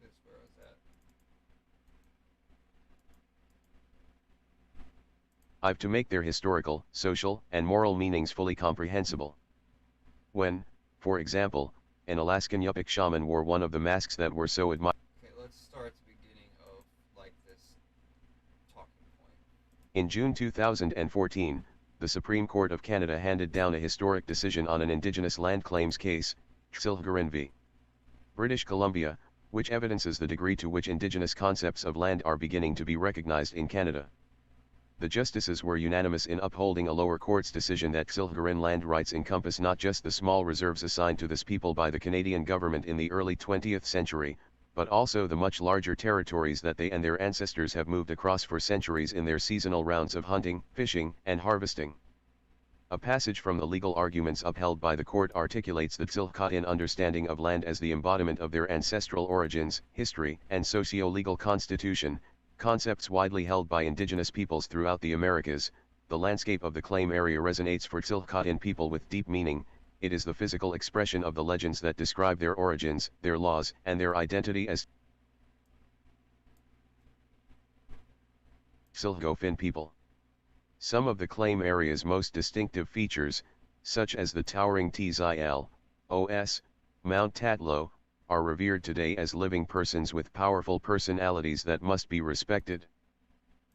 This is where I was at. I've to make their historical, social, and moral meanings fully comprehensible. When, for example, an Alaskan Yupik shaman wore one of the masks that were so admired. Okay, let's start at the beginning of like this talking point. In June 2014, the Supreme Court of Canada handed down a historic decision on an Indigenous land claims case, Xilhgarin v. British Columbia, which evidences the degree to which Indigenous concepts of land are beginning to be recognized in Canada. The justices were unanimous in upholding a lower court's decision that Xilhgarin land rights encompass not just the small reserves assigned to this people by the Canadian government in the early 20th century, but also the much larger territories that they and their ancestors have moved across for centuries in their seasonal rounds of hunting, fishing, and harvesting. A passage from the legal arguments upheld by the court articulates the Tsilhqot'in understanding of land as the embodiment of their ancestral origins, history, and socio-legal constitution, concepts widely held by indigenous peoples throughout the Americas. The landscape of the claim area resonates for Tsilhqot'in people with deep meaning. It is the physical expression of the legends that describe their origins, their laws, and their identity as Tsilhqot'in people. Some of the claim area's most distinctive features, such as the towering Tzil, Mount Tatlo, are revered today as living persons with powerful personalities that must be respected.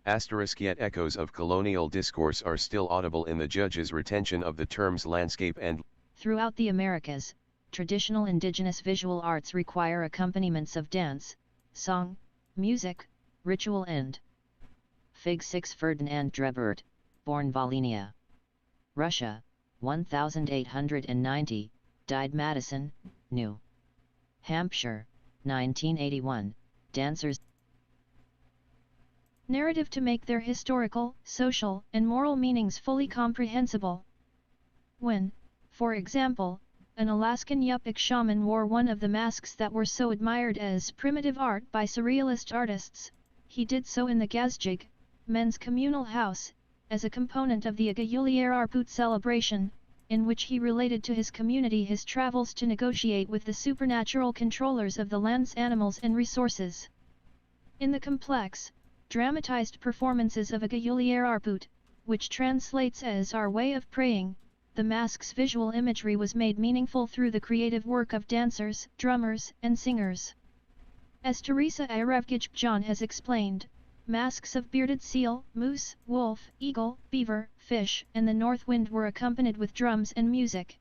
Yet echoes of colonial discourse are still audible in the judge's retention of the terms landscape and Throughout the Americas, traditional indigenous visual arts require accompaniments of dance, song, music, ritual and Fig. 6 Ferdinand Drebert, born Volhynia, Russia, 1890, died Madison, New Hampshire, 1981, dancers. Narrative to make their historical, social, and moral meanings fully comprehensible. When, for example, an Alaskan Yupik shaman wore one of the masks that were so admired as primitive art by surrealist artists, he did so in the Gazjig, men's communal house, as a component of the Agayuliararput celebration, in which he related to his community his travels to negotiate with the supernatural controllers of the land's animals and resources. In the complex, dramatized performances of Agayuliararput, which translates as our way of praying, the mask's visual imagery was made meaningful through the creative work of dancers, drummers, and singers. As Teresa Irevgij-John has explained, masks of bearded seal, moose, wolf, eagle, beaver, fish, and the north wind were accompanied with drums and music.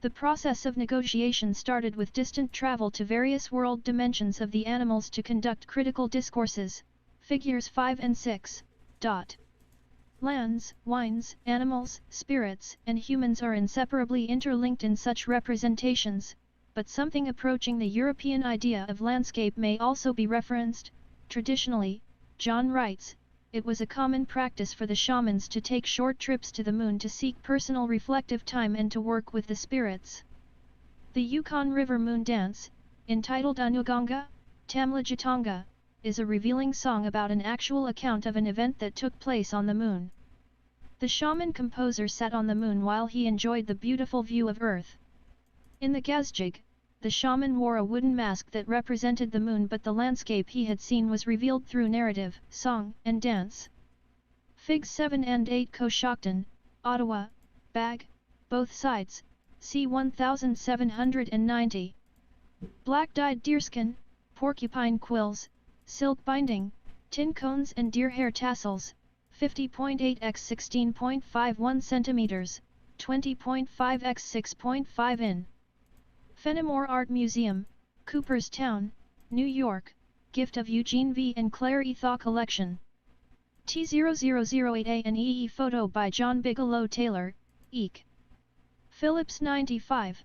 The process of negotiation started with distant travel to various world dimensions of the animals to conduct critical discourses, figures 5 and 6. Lands, wines, animals, spirits, and humans are inseparably interlinked in such representations, but something approaching the European idea of landscape may also be referenced. Traditionally, John writes, it was a common practice for the shamans to take short trips to the moon to seek personal reflective time and to work with the spirits. The Yukon River Moon Dance, entitled Anuganga, Tamla Jatanga, is a revealing song about an actual account of an event that took place on the moon. The shaman composer sat on the moon while he enjoyed the beautiful view of Earth. In the Gazjig, the shaman wore a wooden mask that represented the moon, but the landscape he had seen was revealed through narrative, song, and dance. Figs 7 and 8 Coshocton, Ottawa, Bag, both sides, c. 1790. Black-dyed deerskin, porcupine quills, silk binding, tin cones and deer hair tassels, 50.8 x 16.51 centimeters, 20.5 x 6.5 in. Fenimore Art Museum, Cooperstown, New York, gift of Eugene V. and Claire E. Thaw Collection. T0008A and EE photo by John Bigelow Taylor, Eek. Phillips 95.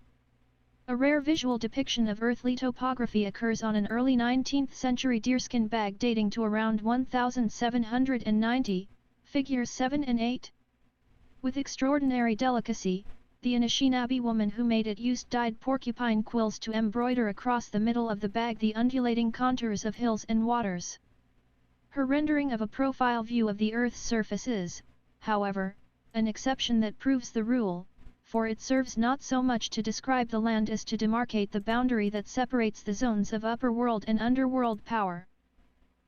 A rare visual depiction of earthly topography occurs on an early 19th century deerskin bag dating to around 1790, figures 7 and 8. With extraordinary delicacy, the Anishinaabe woman who made it used dyed porcupine quills to embroider across the middle of the bag the undulating contours of hills and waters. Her rendering of a profile view of the Earth's surface is, however, an exception that proves the rule, for it serves not so much to describe the land as to demarcate the boundary that separates the zones of upper world and underworld power.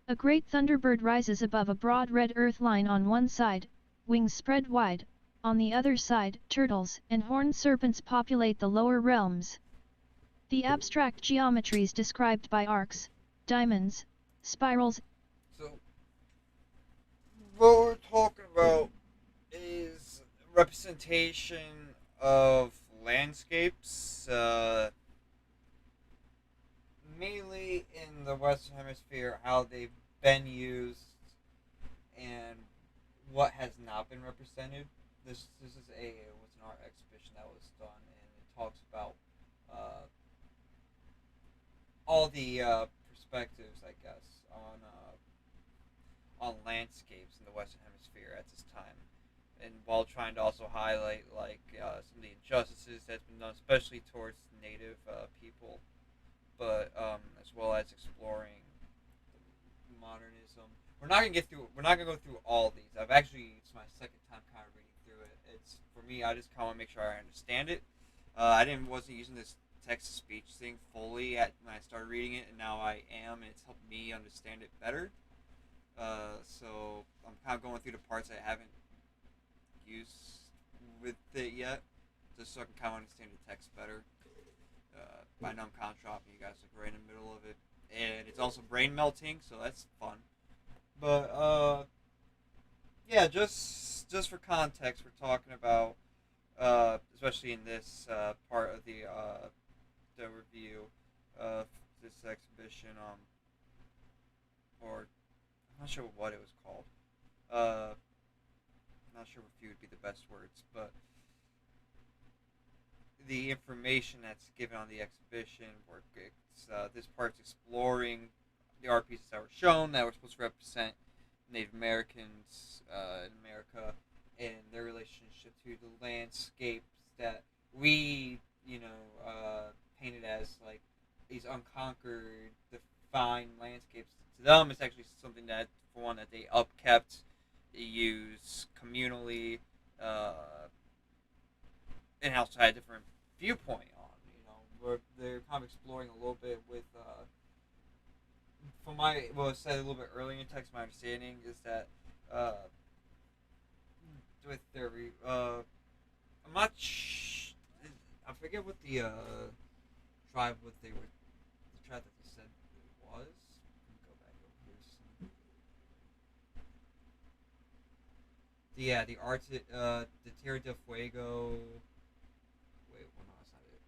A great thunderbird rises above a broad red earth line on one side, wings spread wide. On the other side, turtles and horned serpents populate the lower realms. The abstract geometries described by arcs, diamonds, spirals. So, what we're talking about is representation of landscapes, mainly in the Western Hemisphere, how they've been used, and what has not been represented. This is was an art exhibition that was done, and it talks about all the perspectives, I guess, on landscapes in the Western Hemisphere at this time, and while trying to also highlight some of the injustices that's been done, especially towards Native people, but as well as exploring modernism. We're not gonna go through all these. It's my second time kind of reading through it. It's for me. I just kind of want to make sure I understand it. Wasn't using this text to speech thing fully when I started reading it, and now I am, and it's helped me understand it better. So I'm kind of going through the parts I haven't used with it yet, just so I can kind of understand the text better. I know I'm kind of dropping you guys right in the middle of it, and it's also brain melting, so that's fun. But yeah, just for context, we're talking about, especially in this part of the review of this exhibition, or I'm not sure what it was called. I'm not sure if would be the best words, but the information that's given on the exhibition, where this part's exploring the art pieces that were shown that were supposed to represent Native Americans in America and their relationship to the landscapes that we, painted as like these unconquered, defined landscapes. To them, it's actually something that, for one, that they upkept, they use communally, and also had a different viewpoint on. Where they're kind of exploring a little bit with. From what was said a little bit earlier in text, my understanding is that with their I'm not I forget what the tribe the tribe that they said it was. Let me go back over here. The Tierra del Fuego. Wait, well, no, that's not it.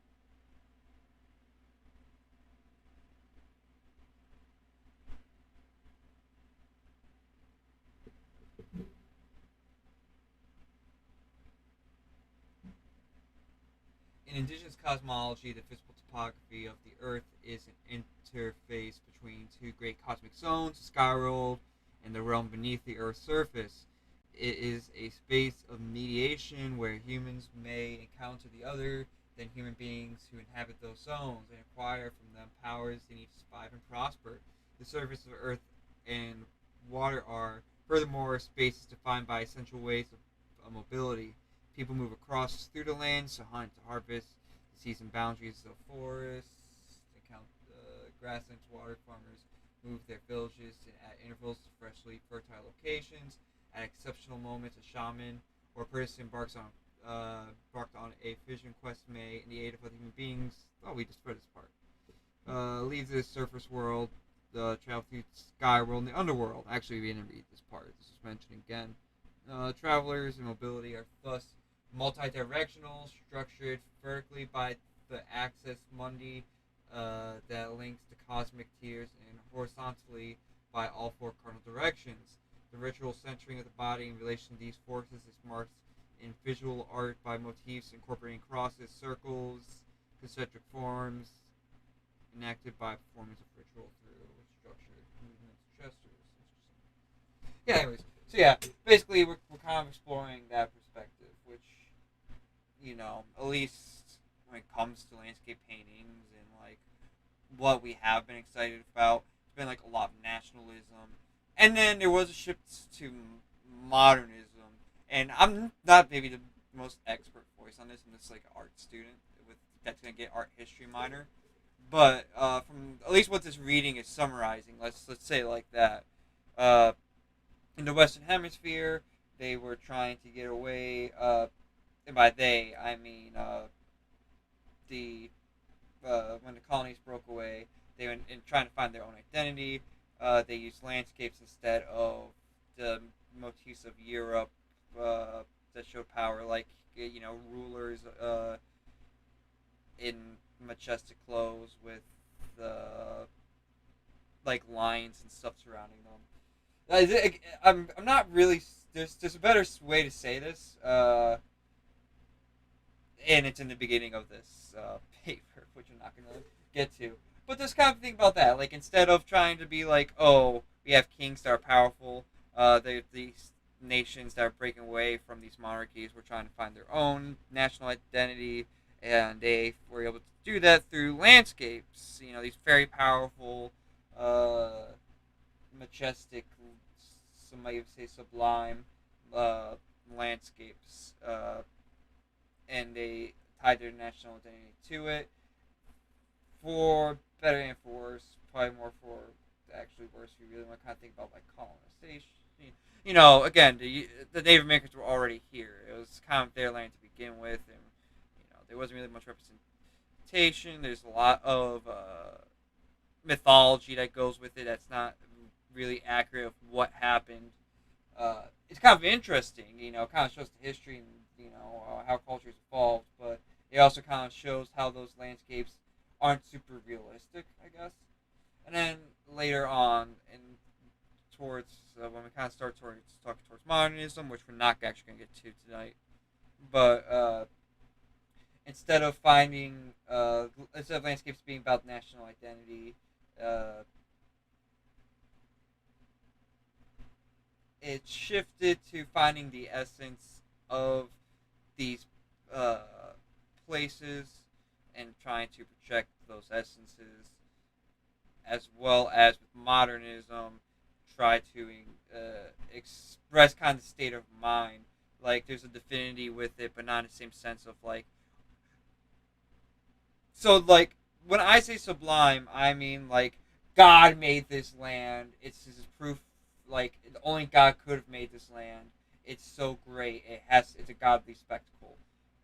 In indigenous cosmology, the physical topography of the Earth is an interface between two great cosmic zones, the sky world and the realm beneath the Earth's surface. It is a space of mediation where humans may encounter the other than human beings who inhabit those zones and acquire from them powers they need to survive and prosper. The surface of Earth and water are, furthermore, spaces defined by essential ways of mobility. People move across through the lands to hunt, to harvest, the season boundaries of forests, to count grasslands, water farmers move their villages at intervals to freshly fertile locations. At exceptional moments, a shaman or person embarked on a fishing quest may, in the aid of other human beings. Oh, we just read this part. Leaves the surface world, travel through the sky world and the underworld. Actually, we didn't read this part. This is mentioned again. Travelers and mobility are thus multi-directional, structured vertically by the axis mundi that links the cosmic tiers, and horizontally by all four cardinal directions. The ritual centering of the body in relation to these forces is marked in visual art by motifs incorporating crosses, circles, concentric forms, enacted by performance of ritual through structured movements, gestures. Yeah, anyways. So yeah, basically we're kind of exploring that perspective, which, at least when it comes to landscape paintings and like what we have been excited about, it's been like a lot of nationalism. And then there was a shift to modernism. And I'm not maybe the most expert voice on this. I'm just like an art student that's going to get art history minor. But from at least what this reading is summarizing, let's say it like that. In the Western Hemisphere, they were trying to get away, and by they, I mean when the colonies broke away, they were in trying to find their own identity. They used landscapes instead of the motifs of Europe that showed power, like rulers in majestic clothes with like lions and stuff surrounding them. I'm not really. There's a better way to say this, and it's in the beginning of this paper, which I'm not gonna get to. But there's kind of thing about that. Like, instead of trying to be like, oh, we have kings that are powerful, these nations that are breaking away from these monarchies were trying to find their own national identity, and they were able to do that through landscapes. These very powerful, majestic, some might even say sublime landscapes, and they tied their national identity to it. For better and for worse, probably more for actually worse if you really want to kind of think about like colonization. Again, the Native Americans were already here. It was kind of their land to begin with, and there wasn't really much representation. There's a lot of mythology that goes with it that's not really accurate of what happened. It's kind of interesting, kind of shows the history and how cultures evolved, but it also kind of shows how those landscapes aren't super realistic, I guess. And then later on, and towards when we kind of start talking towards modernism, which we're not actually going to get to tonight, but instead of landscapes being about national identity, it shifted to finding the essence of these places and trying to project those essences, as well as with modernism, try to express kind of the state of mind. Like, there's a divinity with it, but not in the same sense of like. So, like, when I say sublime, I mean like God made this land. This is proof. Like, only God could have made this land. It's so great. It's a godly spectacle.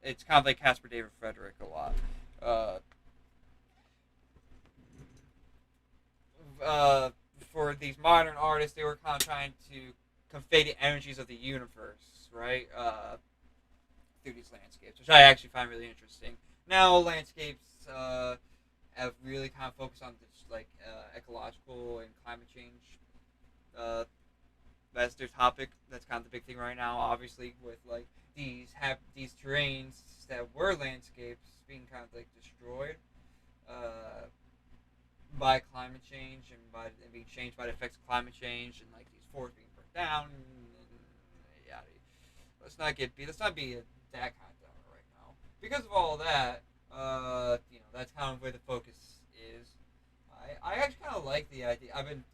It's kind of like Caspar David Frederick a lot. For these modern artists, they were kind of trying to convey the energies of the universe, right? Through these landscapes, which I actually find really interesting. Now, landscapes have really kind of focused on this, like ecological and climate change. That's their topic. That's kind of the big thing right now, obviously, with like these terrains that were landscapes being kind of like destroyed by climate change and being changed by the effects of climate change, and like these forests being burnt down. And yeah, let's not be that kind of downer right now. Because of all that, That's kind of where the focus is. I actually kind of like the idea. I've been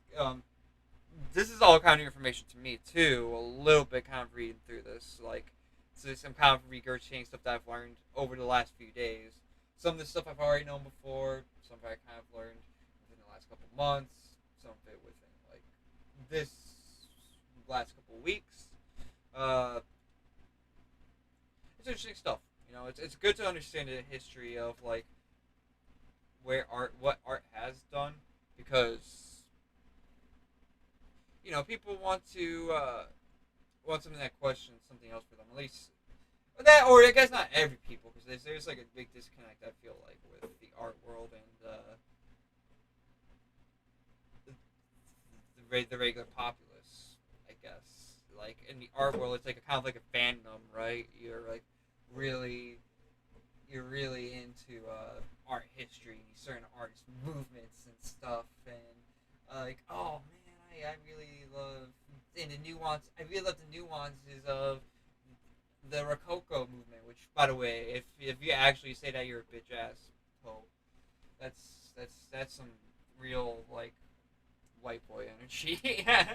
this is all kind of new information to me too. A little bit kind of reading through this, like so some kind of regurgitating stuff that I've learned over the last few days. Some of the stuff I've already known before. Some of it I kind of learned within the last couple months. Some of it within like this last couple weeks. It's interesting stuff. You know, it's good to understand the history of like what art has done, because you know people want something that questions something else for them, at least that, or I guess not every people, because there's like a big disconnect I feel like with the art world and the regular populace, I guess. Like in the art world, it's like a kind of like a fandom, right? You're really into art history, certain artist movements and stuff, and like, oh man, I really love I really love the nuances of the Rococo movement. Which, by the way, if you actually say that, you're a bitch ass hoe. That's some real like white boy energy. I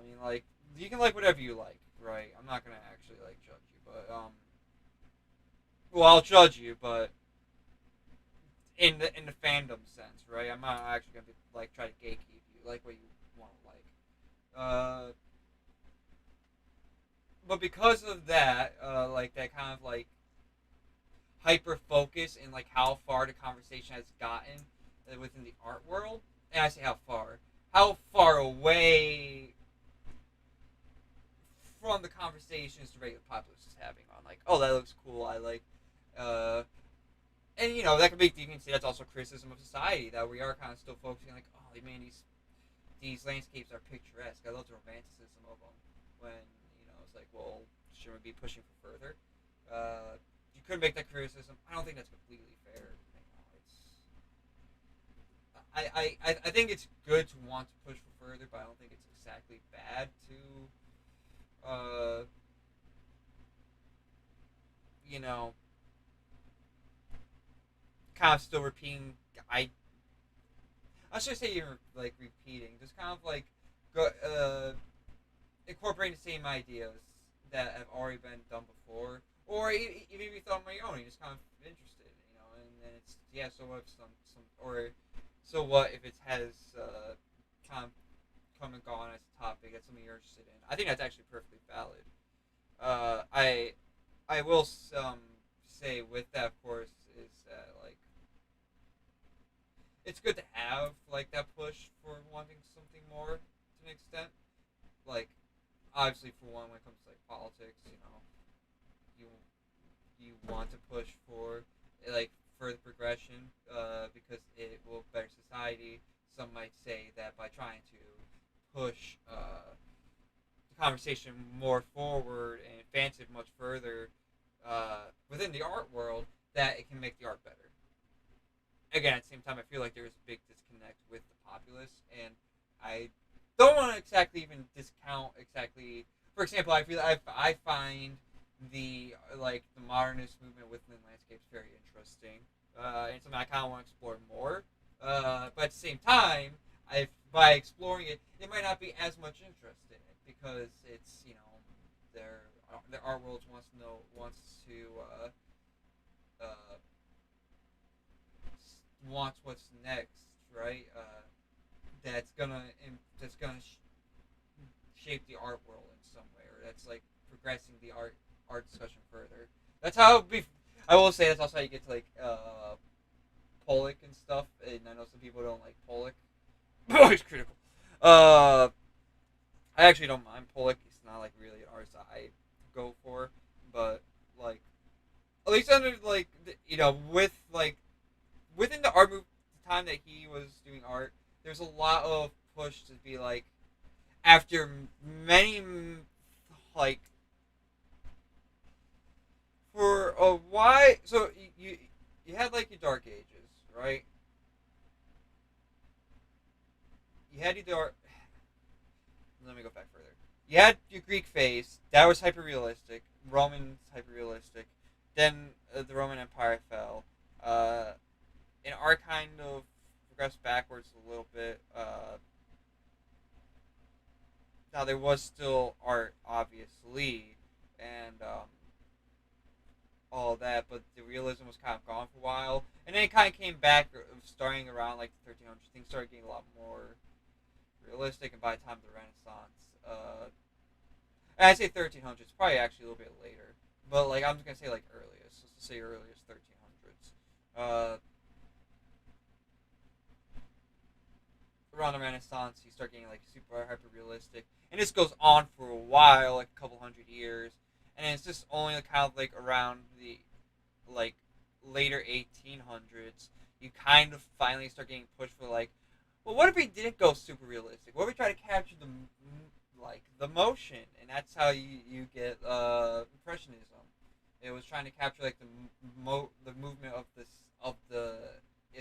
mean, like, you can like whatever you like, right? I'm not gonna actually like judge you, but well, I'll judge you, but in the fandom sense, right? I'm not actually gonna be, like try to gatekeep you, like what you want to like. But because of that, like that kind of like hyper focus and like how far the conversation has gotten within the art world, and I say how far away from the conversations the regular populace is having on like, oh, that looks cool, I like, and you know that could be, you can see that's also criticism of society, that we are kind of still focusing like, oh man, these landscapes are picturesque. I love the romanticism of them. When you know it's like, well, shouldn't we be pushing for further? You could make that criticism. I don't think that's completely fair. I think it's good to want to push for further, but I don't think it's exactly bad to you know, kind of still repeating. I should say you're like repeating, just kind of like incorporating the same ideas that have already been done before, or even if you thought on your own, you're just kind of interested, you know, and then it's, yeah, so what if so what if it has kind of come and gone as a topic, that's something you're interested in. I think that's actually perfectly valid. I will say with that, of course, is that like it's good to have like that push for wanting something more to an extent. Like obviously, for one, when it comes to like politics, you know, you want to push for like further progression because it will better society. Some might say that by trying to push the conversation more forward and advance it much further within the art world, that it can make the art better. Again, at the same time, I feel like there is a big disconnect with the populace, and I don't want to exactly even discount exactly. For example, I find the modernist movement within landscapes very interesting, and something I kind of want to explore more. But at the same time, by exploring it, it might not be as much interest in it, because it's, you know, their art world wants what's next, right? That's gonna shape the art world in some way, or that's like progressing the art discussion further. That's how I will say that's also how you get to like Pollock and stuff. And I know some people don't like Pollock. It's critical. I actually don't mind Pollock. It's not like really an artist I go for, but like at least under like you know, with like within the art move, the time that he was doing art, there's a lot of push to be like, after many like for a why. So you had like your Dark Ages, right? You had your dark. Let me go back further. You had your Greek phase that was hyper realistic. Roman's hyper realistic. then the Roman Empire fell. And art kind of progressed backwards a little bit. Now there was still art, obviously, and all that, but the realism was kind of gone for a while, and then it kind of came back, starting around like the 1300s. Things started getting a lot more realistic, and by the time of the Renaissance, and I say 1300s, probably actually a little bit later, but like I'm just gonna say like earliest. Let's say earliest 1300s. Around the Renaissance, you start getting like super hyper realistic, and this goes on for a while, like a couple hundred years, and it's just only kind of like around the like later 1800s, you kind of finally start getting pushed for like, well, what if we didn't go super realistic? What if we try to capture the motion, and that's how you get impressionism. It was trying to capture like the movement of the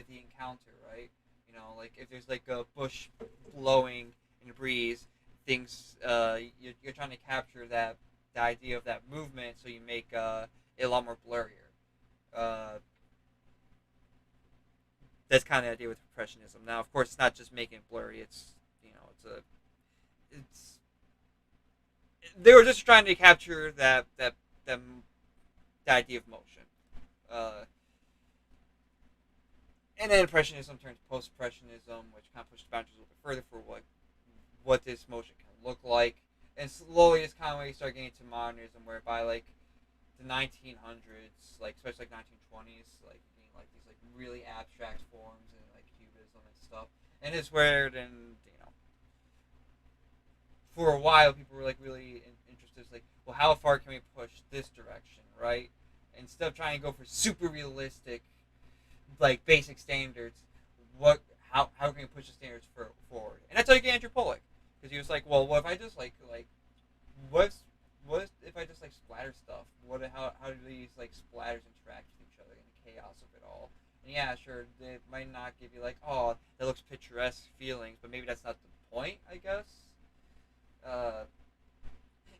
encounter, right? You know, like if there's like a bush blowing in a breeze, things you're trying to capture the idea of that movement, so you make it a lot more blurrier. That's kind of the idea with impressionism. Now, of course, it's not just making it blurry. It's they were just trying to capture that the idea of motion. And then Impressionism turned to Post-Impressionism, which kind of pushed the boundaries a little bit further for what this motion can look like. And slowly, it's kind of when you start getting into modernism, where by like the 1900s, like especially like 1920s, like getting like these like really abstract forms and like cubism and stuff. And it's where then for a while people were like really interested, like, well, how far can we push this direction, right? Instead of trying to go for super realistic, like basic standards, how can we push the standards forward? And that's how you get Andrew Pollock, because he was like, well, what if I just like what if I just like splatter stuff? How do these like splatters interact with each other in the chaos of it all? And yeah, sure, they might not give you like, oh, that looks picturesque feelings, but maybe that's not the point, I guess.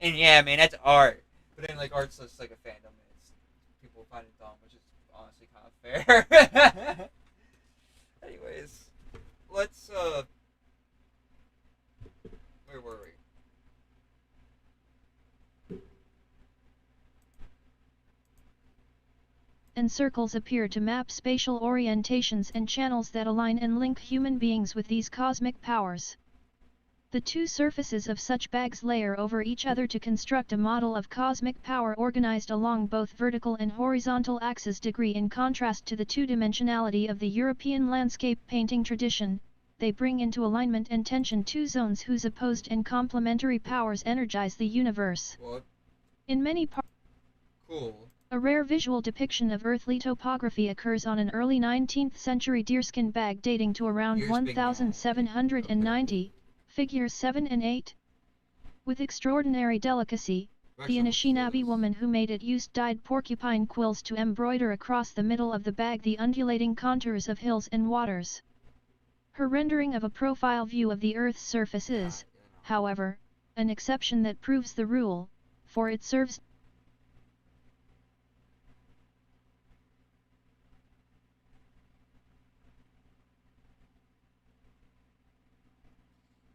And yeah, man, that's art. But then like art's just like a fandom, and people find it dumb, which is honestly kind of fair. Anyways, let's where were we? And circles appear to map spatial orientations and channels that align and link human beings with these cosmic powers. The two surfaces of such bags layer over each other to construct a model of cosmic power organized along both vertical and horizontal axes. Degree in contrast to the two-dimensionality of the European landscape painting tradition, they bring into alignment and tension two zones whose opposed and complementary powers energize the universe. What? In many parts, Cool. a rare visual depiction of earthly topography occurs on an early 19th century deerskin bag dating to around Here's Big Mouth. 1790. Figures 7 and 8. With extraordinary delicacy, the Anishinaabe woman who made it used dyed porcupine quills to embroider across the middle of the bag the undulating contours of hills and waters. Her rendering of a profile view of the Earth's surface is, however, an exception that proves the rule, for it serves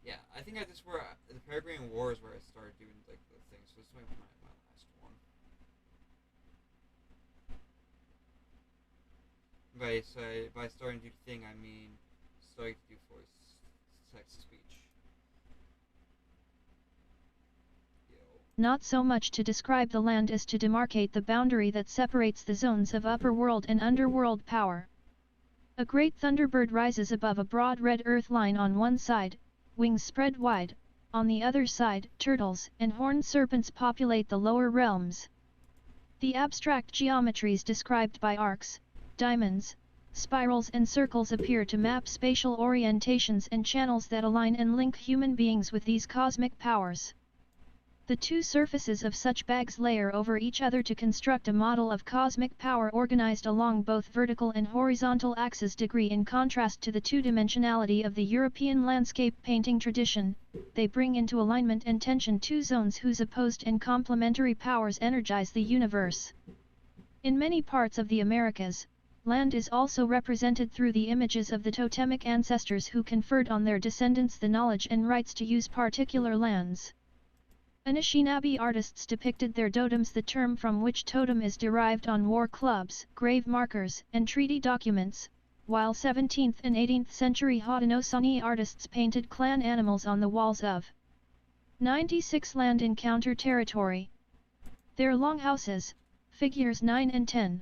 Yeah, I think this where the Peregrine War is where I started doing like the things. So this is my last one. By starting to do the thing, I mean starting to do voice text to speech. not so much to describe the land as to demarcate the boundary that separates the zones of upper world and underworld power. A great thunderbird rises above a broad red earth line on one side, wings spread wide. On the other side, turtles and horned serpents populate the lower realms. The abstract geometries described by arcs, diamonds, spirals and circles appear to map spatial orientations and channels that align and link human beings with these cosmic powers. The two surfaces of such bags layer over each other to construct a model of cosmic power organized along both vertical and horizontal axes. Degree in contrast to the two-dimensionality of the European landscape painting tradition, they bring into alignment and tension two zones whose opposed and complementary powers energize the universe. In many parts of the Americas, land is also represented through the images of the totemic ancestors who conferred on their descendants the knowledge and rights to use particular lands. Anishinaabe artists depicted their totems, the term from which totem is derived, on war clubs, grave markers, and treaty documents, while 17th and 18th century Haudenosaunee artists painted clan animals on the walls of 96 land encounter territory. Their longhouses, figures 9 and 10.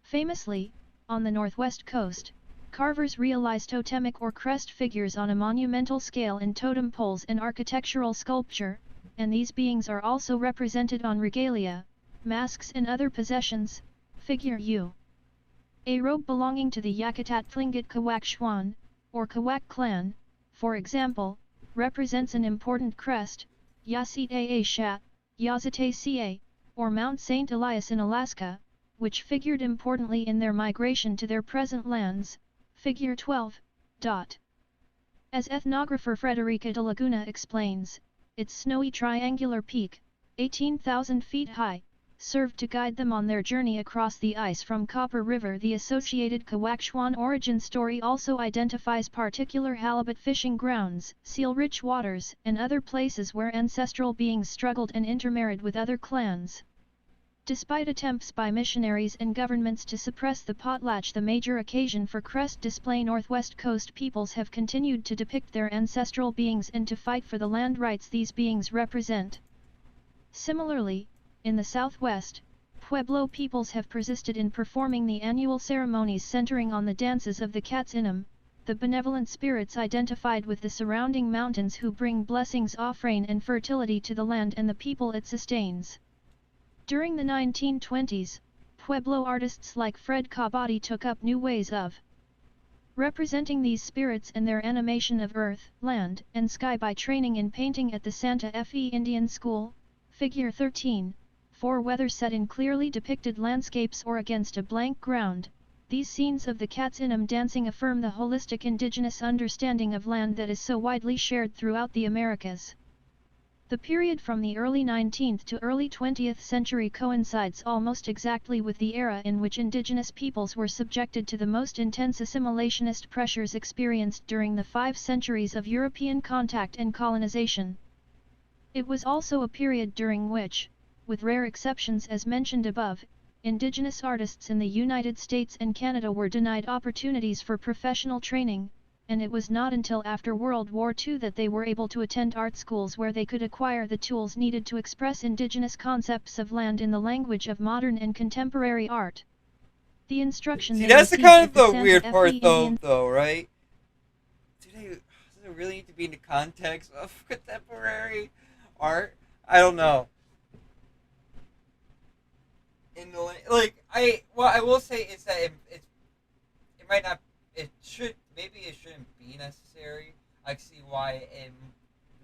Famously, on the northwest coast, carvers realize totemic or crest figures on a monumental scale in totem poles and architectural sculpture, and these beings are also represented on regalia, masks and other possessions, figure U. A robe belonging to the Yakutat Tlingit Kawak or Kawak clan, for example, represents an important crest, Yasite Shat, Yazite Ca, or Mount St. Elias in Alaska, which figured importantly in their migration to their present lands, figure 12. As ethnographer Frederica de Laguna explains, its snowy triangular peak, 18,000 feet high, served to guide them on their journey across the ice from Copper River. The associated Kawakchuan origin story also identifies particular halibut fishing grounds, seal-rich waters, and other places where ancestral beings struggled and intermarried with other clans. Despite attempts by missionaries and governments to suppress the potlatch, the major occasion for crest display, Northwest Coast peoples have continued to depict their ancestral beings and to fight for the land rights these beings represent. Similarly, in the Southwest, Pueblo peoples have persisted in performing the annual ceremonies centering on the dances of the Katsinam, the benevolent spirits identified with the surrounding mountains who bring blessings of rain and fertility to the land and the people it sustains. During the 1920s, Pueblo artists like Fred Cabati took up new ways of representing these spirits and their animation of earth, land, and sky by training in painting at the Santa Fe Indian School, figure 13, for whether set in clearly depicted landscapes or against a blank ground. These scenes of the Katsinam dancing affirm the holistic indigenous understanding of land that is so widely shared throughout the Americas. The period from the early 19th to early 20th century coincides almost exactly with the era in which indigenous peoples were subjected to the most intense assimilationist pressures experienced during the 5 centuries of European contact and colonization. It was also a period during which, with rare exceptions as mentioned above, indigenous artists in the United States and Canada were denied opportunities for professional training, and it was not until after World War II that they were able to attend art schools where they could acquire the tools needed to express indigenous concepts of land in the language of modern and contemporary art. The instruction See, they that's the received kind at of the the Santa weird Fe part, Indian though, right? Does it really need to be in the context of contemporary art? I don't know. What I will say is that it might not, maybe it shouldn't be necessary. I see why it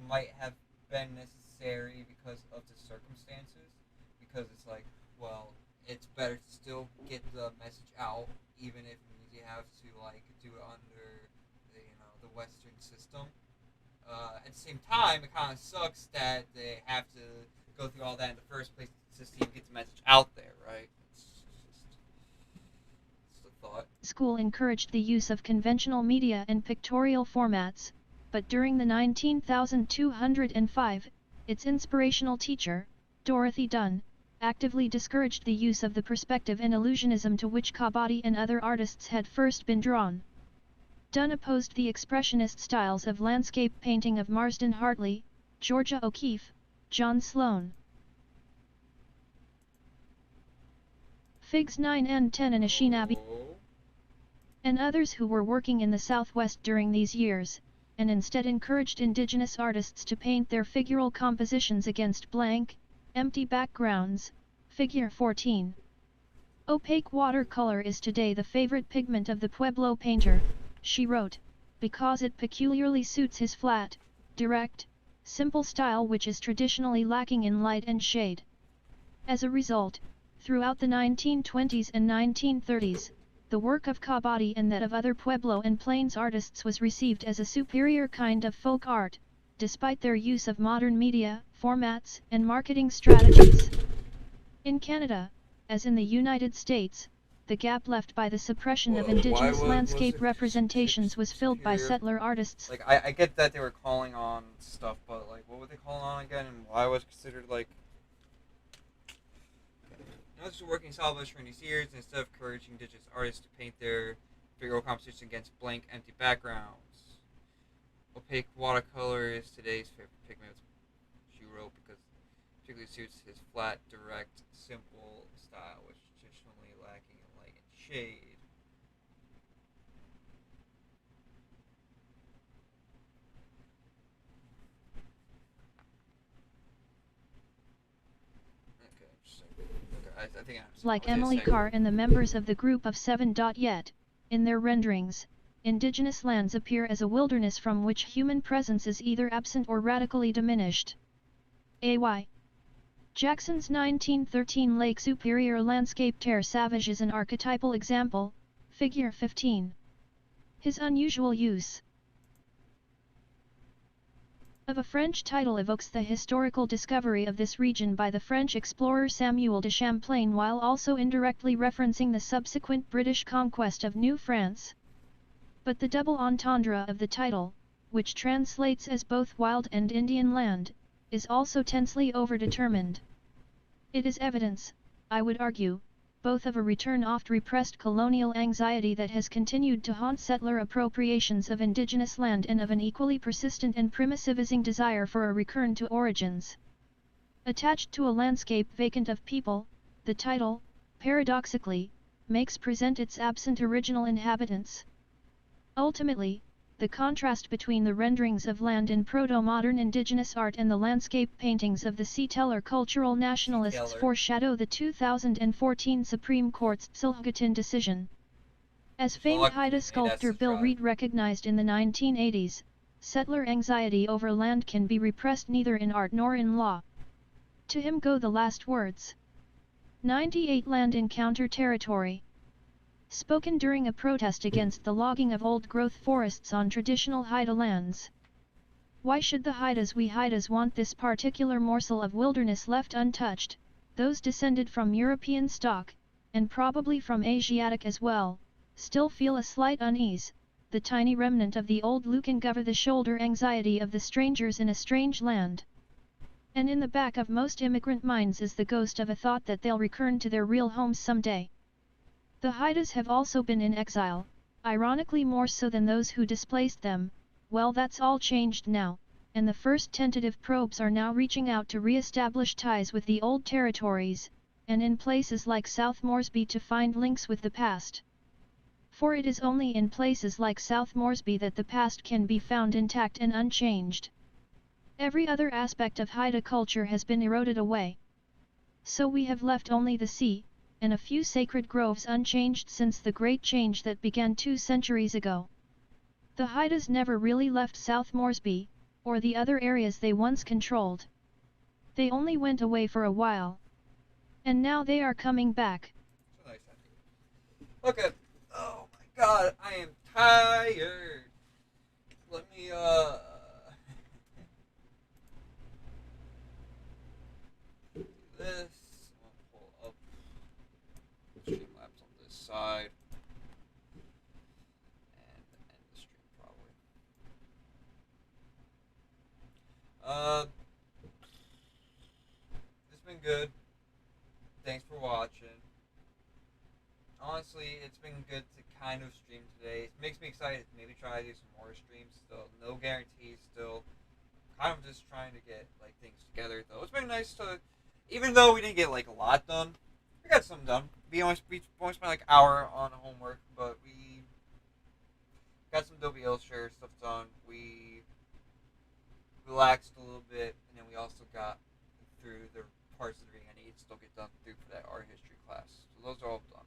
might have been necessary because of the circumstances. Because it's like, well, it's better to still get the message out, even if it means you have to do it under the Western system. At the same time, it kind of sucks that they have to go through all that in the first place to even get the message out there, right? It's the thought. School encouraged the use of conventional media and pictorial formats, but during the 19,205, its inspirational teacher, Dorothy Dunn, actively discouraged the use of the perspective and illusionism to which Cabati and other artists had first been drawn. Dunn opposed the expressionist styles of landscape painting of Marsden Hartley, Georgia O'Keeffe, John Sloan. Figs 9 and 10 and Anishinaabe, and others who were working in the Southwest during these years, and instead encouraged indigenous artists to paint their figural compositions against blank, empty backgrounds, figure 14. Opaque watercolor is today the favorite pigment of the Pueblo painter, she wrote, because it peculiarly suits his flat, direct, simple style which is traditionally lacking in light and shade. As a result, throughout the 1920s and 1930s, the work of Cabati and that of other Pueblo and Plains artists was received as a superior kind of folk art, despite their use of modern media, formats, and marketing strategies. In Canada, as in the United States, the gap left by the suppression of Why indigenous was landscape it representations was filled by superior? settler artists. Like, I get that they were calling on stuff, but, like, what were they calling on again, and why was it considered, like... This was working established for these years, and instead of encouraging indigenous artists to paint their figure composition against blank, empty backgrounds. Opaque watercolor is today's favorite pigment, she wrote, because it particularly suits his flat, direct, simple style, which is traditionally lacking in light and shade. Okay, interesting. Okay, I think I understand Like what they're Emily saying. Carr and the members of the group of Seven. Yet, in their renderings, indigenous lands appear as a wilderness from which human presence is either absent or radically diminished. A.Y. Jackson's 1913 Lake Superior landscape Terre Savage is an archetypal example, figure 15. His unusual use of a French title evokes the historical discovery of this region by the French explorer Samuel de Champlain, while also indirectly referencing the subsequent British conquest of New France. But the double entendre of the title, which translates as both wild and Indian land, is also tensely overdetermined. It is evidence, I would argue, both of a return oft repressed colonial anxiety that has continued to haunt settler appropriations of indigenous land and of an equally persistent and primitivizing desire for a return to origins. Attached to a landscape vacant of people, the title, paradoxically, makes present its absent original inhabitants. Ultimately, the contrast between the renderings of land in proto-modern indigenous art and the landscape paintings of the settler cultural nationalists foreshadow the 2014 Supreme Court's Silhouettin decision. As famed Haida sculptor Bill Reed recognized in the 1980s, settler anxiety over land can be repressed neither in art nor in law. To him go the last words. 98 Land Encounter Territory. Spoken during a protest against the logging of old-growth forests on traditional Haida lands. Why should the Haidas we Haidas want this particular morsel of wilderness left untouched? Those descended from European stock, and probably from Asiatic as well, still feel a slight unease, the tiny remnant of the old looking over-the-shoulder anxiety of the strangers in a strange land. And in the back of most immigrant minds is the ghost of a thought that they'll return to their real homes someday. The Haidas have also been in exile, ironically more so than those who displaced them. Well, that's all changed now, and the first tentative probes are now reaching out to re-establish ties with the old territories, and in places like South Moresby to find links with the past. For it is only in places like South Moresby that the past can be found intact and unchanged. Every other aspect of Haida culture has been eroded away. So we have left only the sea, and a few sacred groves unchanged since the great change that began 2 centuries ago. The Haidas never really left South Moresby, or the other areas they once controlled. They only went away for a while. And now they are coming back. Okay. Oh my god, I am tired. Let me, do this. I'm gonna pull up Streamlabs on this side. And end the stream probably. It's been good. Thanks for watching. Honestly, it's been good to kind of stream today. It makes me excited to maybe try to do some more streams still. No guarantees still. Kind of just trying to get like things together though. It's been nice to, even though we didn't get like a lot done, we got some done. We only spent like an hour on homework, but we got some Adobe Illustrator stuff done. We relaxed a little bit, and then we also got through the parts of the reading I need to still get done through for that art history class. So those are all done.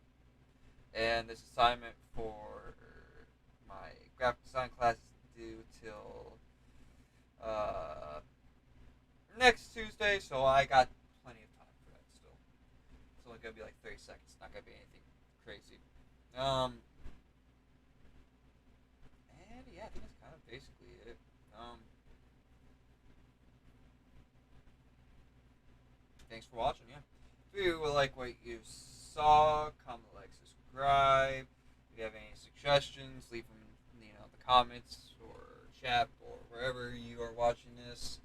And this assignment for my graphic design class is due till next Tuesday, so I got plenty of time for that still. It's only gonna be like 30 seconds, not gonna be anything crazy. And yeah, I think that's kind of basically it. Thanks for watching, yeah. If you like what you saw, comment, like, subscribe. If you have any suggestions, leave them in the comments or chat or wherever you are watching this.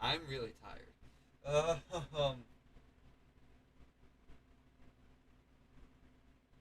I'm really tired.